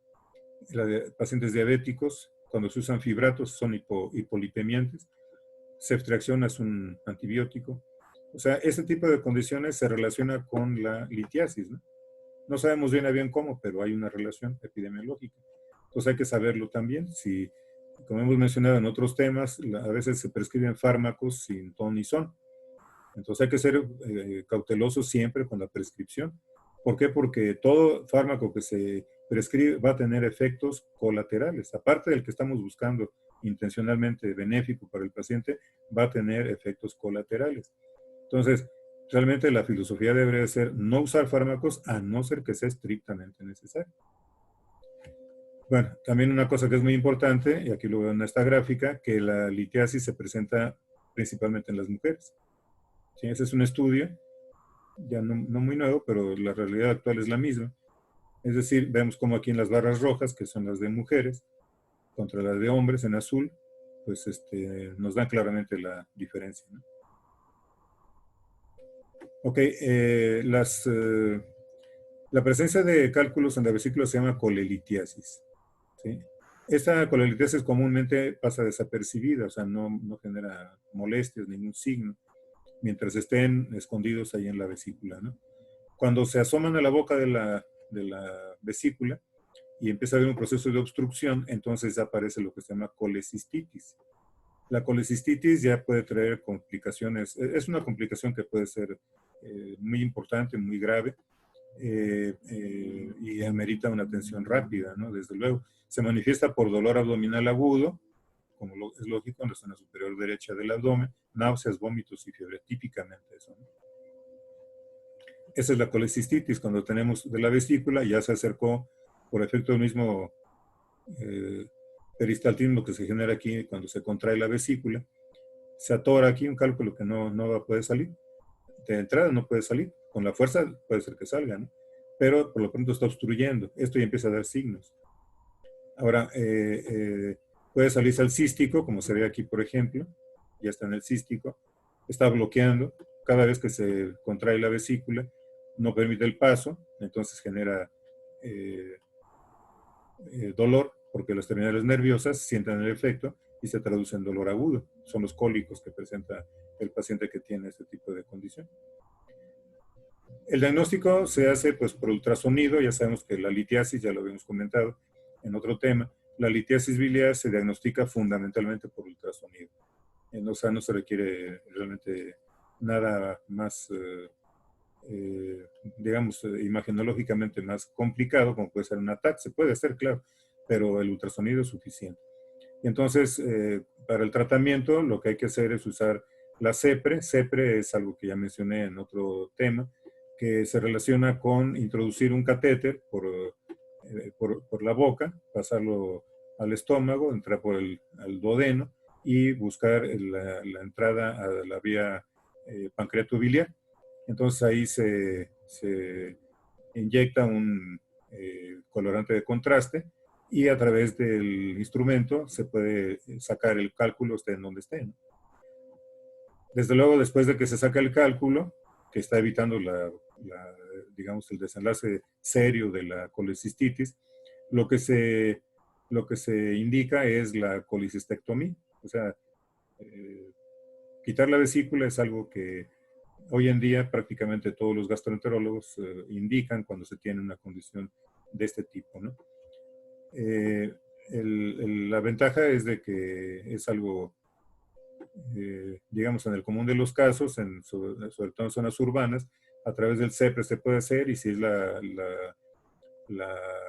pacientes diabéticos, cuando se usan fibratos, son hipolipemiantes, ceftriaxona es un antibiótico. O sea, ese tipo de condiciones se relaciona con la litiasis, ¿no? No sabemos bien cómo, pero hay una relación epidemiológica. Entonces hay que saberlo también. Si, como hemos mencionado en otros temas, a veces se prescriben fármacos sin ton ni son. Entonces hay que ser cautelosos siempre con la prescripción. ¿Por qué? Porque todo fármaco que se prescribe va a tener efectos colaterales. Aparte del que estamos buscando intencionalmente benéfico para el paciente, va a tener efectos colaterales. Entonces, realmente la filosofía debería ser no usar fármacos a no ser que sea estrictamente necesario. Bueno, también una cosa que es muy importante, y aquí lo veo en esta gráfica, que la litiasis se presenta principalmente en las mujeres. ¿Sí? Ese es un estudio, ya no muy nuevo, pero la realidad actual es la misma. Es decir, vemos como aquí en las barras rojas, que son las de mujeres, contra las de hombres en azul, pues nos dan claramente la diferencia, ¿no? Ok, la presencia de cálculos en la vesícula se llama colelitiasis, ¿sí? Esta colelitiasis comúnmente pasa desapercibida, o sea, no genera molestias, ningún signo, mientras estén escondidos ahí en la vesícula, ¿no? Cuando se asoman a la boca de la vesícula y empieza a haber un proceso de obstrucción, entonces aparece lo que se llama colecistitis. La colecistitis ya puede traer complicaciones, es una complicación que puede ser muy importante, muy grave, y amerita una atención rápida, ¿no? Desde luego. Se manifiesta por dolor abdominal agudo, como es lógico, en la zona superior derecha del abdomen, náuseas, vómitos y fiebre, típicamente eso, ¿no? Esa es la colecistitis, cuando tenemos de la vesícula, ya se acercó por efecto del mismo eh, peristaltismo que se genera aquí cuando se contrae la vesícula, se atora aquí un cálculo que no va a poder salir. De entrada no puede salir, con la fuerza puede ser que salga, ¿no? Pero por lo pronto está obstruyendo, esto ya empieza a dar signos. Ahora, puede salirse al cístico, como se ve aquí, por ejemplo, ya está en el cístico, está bloqueando, cada vez que se contrae la vesícula, no permite el paso, entonces genera eh, dolor, porque las terminales nerviosas sienten el efecto y se traduce en dolor agudo. Son los cólicos que presenta el paciente que tiene este tipo de condición. El diagnóstico se hace pues por ultrasonido, ya sabemos que la litiasis, ya lo habíamos comentado en otro tema, la litiasis biliar se diagnostica fundamentalmente por ultrasonido. O sea, no se requiere realmente nada más, digamos, imagenológicamente más complicado, como puede ser un TAC, se puede hacer, claro, pero el ultrasonido es suficiente. Y entonces, para el tratamiento, lo que hay que hacer es usar la CEPRE. CEPRE es algo que ya mencioné en otro tema, que se relaciona con introducir un catéter por la boca, pasarlo al estómago, entrar por al duodeno y buscar la entrada a la vía pancreatobiliar. Entonces ahí se inyecta un colorante de contraste y a través del instrumento se puede sacar el cálculo esté en donde esté, ¿no? Desde luego, después de que se saca el cálculo, que está evitando digamos, el desenlace serio de la colecistitis, lo que se, lo que se indica es la colicistectomía. O sea, eh, quitar la vesícula es algo que hoy en día prácticamente todos los gastroenterólogos indican cuando se tiene una condición de este tipo, ¿no? Eh, la ventaja es de que es algo, digamos, en el común de los casos, sobre todo en zonas urbanas, a través del CEPRE se puede hacer, y si es la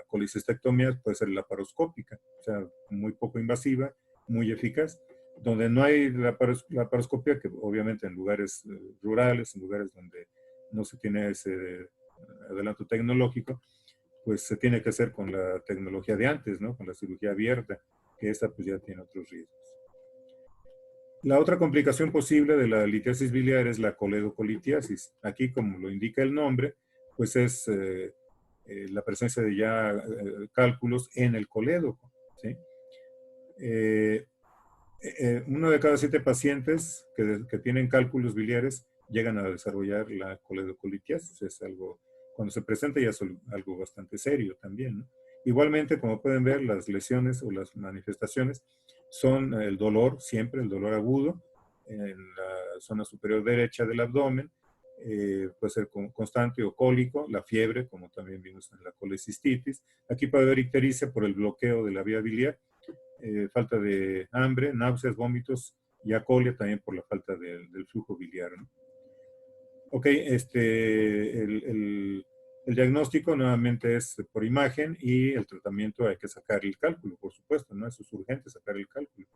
colicistectomía, puede ser laparoscópica, o sea, muy poco invasiva, muy eficaz. Donde no hay laparoscopia, que obviamente en lugares rurales, en lugares donde no se tiene ese adelanto tecnológico, pues se tiene que hacer con la tecnología de antes, ¿no? Con la cirugía abierta, que esta pues ya tiene otros riesgos. La otra complicación posible de la litiasis biliar es la coledocolitiasis. Aquí, como lo indica el nombre, pues es la presencia de ya cálculos en el colédoco, ¿sí? Eh, 1 de cada 7 pacientes que tienen cálculos biliares llegan a desarrollar la coledocolitiasis. Es algo, cuando se presenta ya es algo bastante serio también, ¿no? Igualmente, como pueden ver, las lesiones o las manifestaciones son el dolor, siempre el dolor agudo, en la zona superior derecha del abdomen, puede ser constante o cólico, la fiebre, como también vimos en la colecistitis. Aquí puede haber ictericia por el bloqueo de la vía biliar, falta de hambre, náuseas, vómitos y acolia también por la falta del flujo biliar, ¿no? Ok, el diagnóstico nuevamente es por imagen y el tratamiento hay que sacar el cálculo, por supuesto, ¿no? Eso es urgente, sacar el cálculo.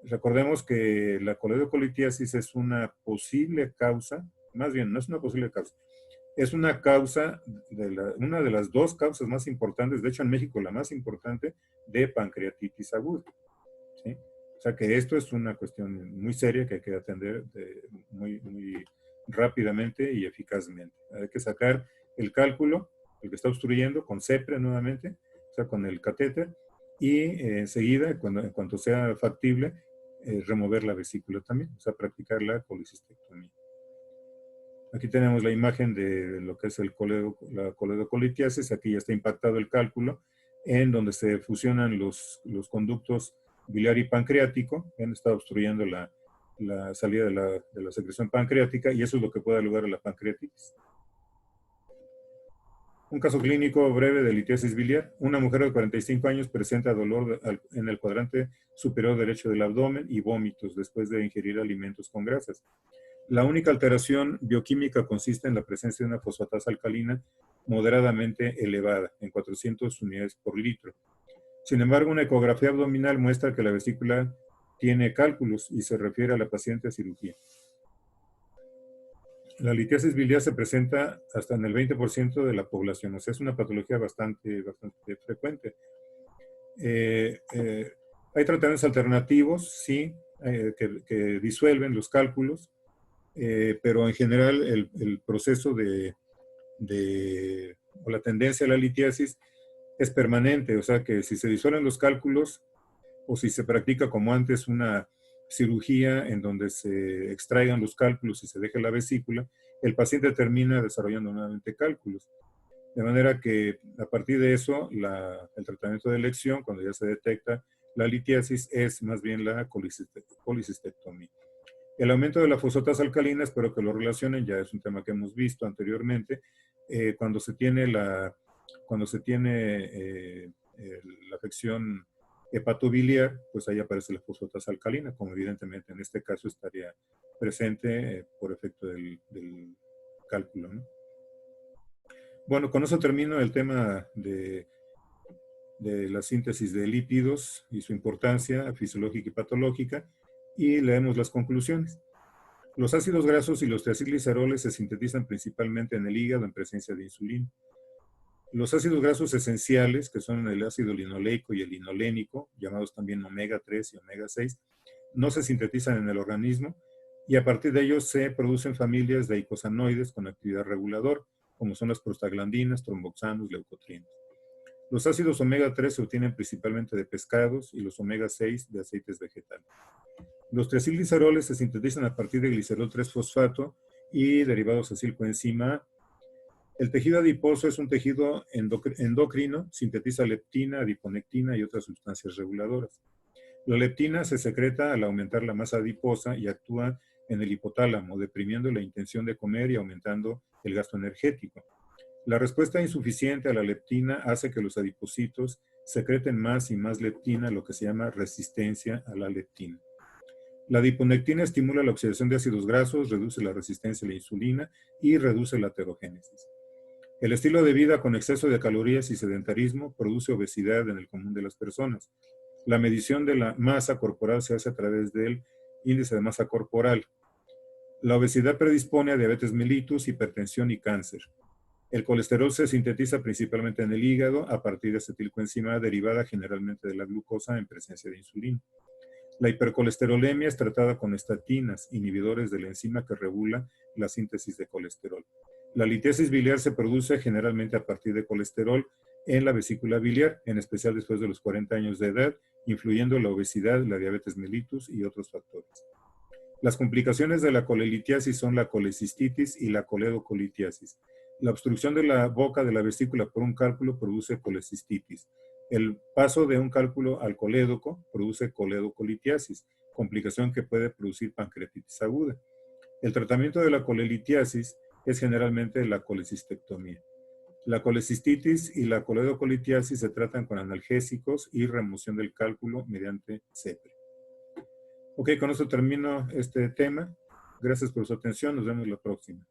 Recordemos que la coledocolitiasis es una posible causa, más bien no es una posible causa, es una causa, una de las 2 causas más importantes, de hecho en México la más importante, de pancreatitis aguda, ¿sí? O sea que esto es una cuestión muy seria que hay que atender muy rápidamente y eficazmente. Hay que sacar el cálculo, el que está obstruyendo, con CEPRE nuevamente, o sea, con el catéter, y enseguida, en cuanto sea factible, remover la vesícula también, o sea, practicar la colecistectomía. Aquí tenemos la imagen de lo que es la coledocolitiasis. Aquí ya está impactado el cálculo, en donde se fusionan los conductos biliar y pancreático, que han estado obstruyendo la salida de la secreción pancreática, y eso es lo que puede dar lugar a la pancreatitis. Un caso clínico breve de litiasis biliar. Una mujer de 45 años presenta dolor en el cuadrante superior derecho del abdomen y vómitos después de ingerir alimentos con grasas. La única alteración bioquímica consiste en la presencia de una fosfatasa alcalina moderadamente elevada, en 400 unidades por litro. Sin embargo, una ecografía abdominal muestra que la vesícula tiene cálculos y se refiere a la paciente a cirugía. La litiasis biliar se presenta hasta en el 20% de la población, o sea, es una patología bastante frecuente. Hay tratamientos alternativos, sí, que disuelven los cálculos, pero en general el proceso o la tendencia a la litiasis es permanente, o sea que si se disuelven los cálculos o si se practica como antes una cirugía en donde se extraigan los cálculos y se deje la vesícula, el paciente termina desarrollando nuevamente cálculos. De manera que a partir de eso, el tratamiento de elección, cuando ya se detecta la litiasis, es más bien la colicistectomía. El aumento de la fosfatasa alcalina, espero que lo relacionen, ya es un tema que hemos visto anteriormente. Cuando se tiene la afección hepatobiliar, pues ahí aparece la fosfatasa alcalina, como evidentemente en este caso estaría presente por efecto del cálculo, ¿no? Bueno, con eso termino el tema de la síntesis de lípidos y su importancia fisiológica y patológica, y leemos las conclusiones. Los ácidos grasos y los triacilgliceroles se sintetizan principalmente en el hígado en presencia de insulina. Los ácidos grasos esenciales, que son el ácido linoleico y el linolénico, llamados también omega 3 y omega 6, no se sintetizan en el organismo y a partir de ellos se producen familias de eicosanoides con actividad reguladora, como son las prostaglandinas, tromboxanos, leucotrienos. Los ácidos omega 3 se obtienen principalmente de pescados y los omega 6 de aceites vegetales. Los triacilgliceroles se sintetizan a partir de glicerol 3-fosfato y derivados acilcoenzima A. El tejido adiposo es un tejido endocrino, sintetiza leptina, adiponectina y otras sustancias reguladoras. La leptina se secreta al aumentar la masa adiposa y actúa en el hipotálamo, deprimiendo la intención de comer y aumentando el gasto energético. La respuesta insuficiente a la leptina hace que los adipocitos secreten más y más leptina, lo que se llama resistencia a la leptina. La adiponectina estimula la oxidación de ácidos grasos, reduce la resistencia a la insulina y reduce la aterogénesis. El estilo de vida con exceso de calorías y sedentarismo produce obesidad en el común de las personas. La medición de la masa corporal se hace a través del índice de masa corporal. La obesidad predispone a diabetes mellitus, hipertensión y cáncer. El colesterol se sintetiza principalmente en el hígado a partir de acetilcoenzima A derivada generalmente de la glucosa en presencia de insulina. La hipercolesterolemia es tratada con estatinas, inhibidores de la enzima que regula la síntesis de colesterol. La litiasis biliar se produce generalmente a partir de colesterol en la vesícula biliar, en especial después de los 40 años de edad, influyendo la obesidad, la diabetes mellitus y otros factores. Las complicaciones de la colelitiasis son la colecistitis y la coledocolitiasis. La obstrucción de la boca de la vesícula por un cálculo produce colecistitis. El paso de un cálculo al colédoco produce coledocolitiasis, complicación que puede producir pancreatitis aguda. El tratamiento de la colelitiasis es generalmente la colecistectomía. La colecistitis y la coledocolitiasis se tratan con analgésicos y remoción del cálculo mediante CEPRE. Ok, con esto termino este tema. Gracias por su atención. Nos vemos la próxima.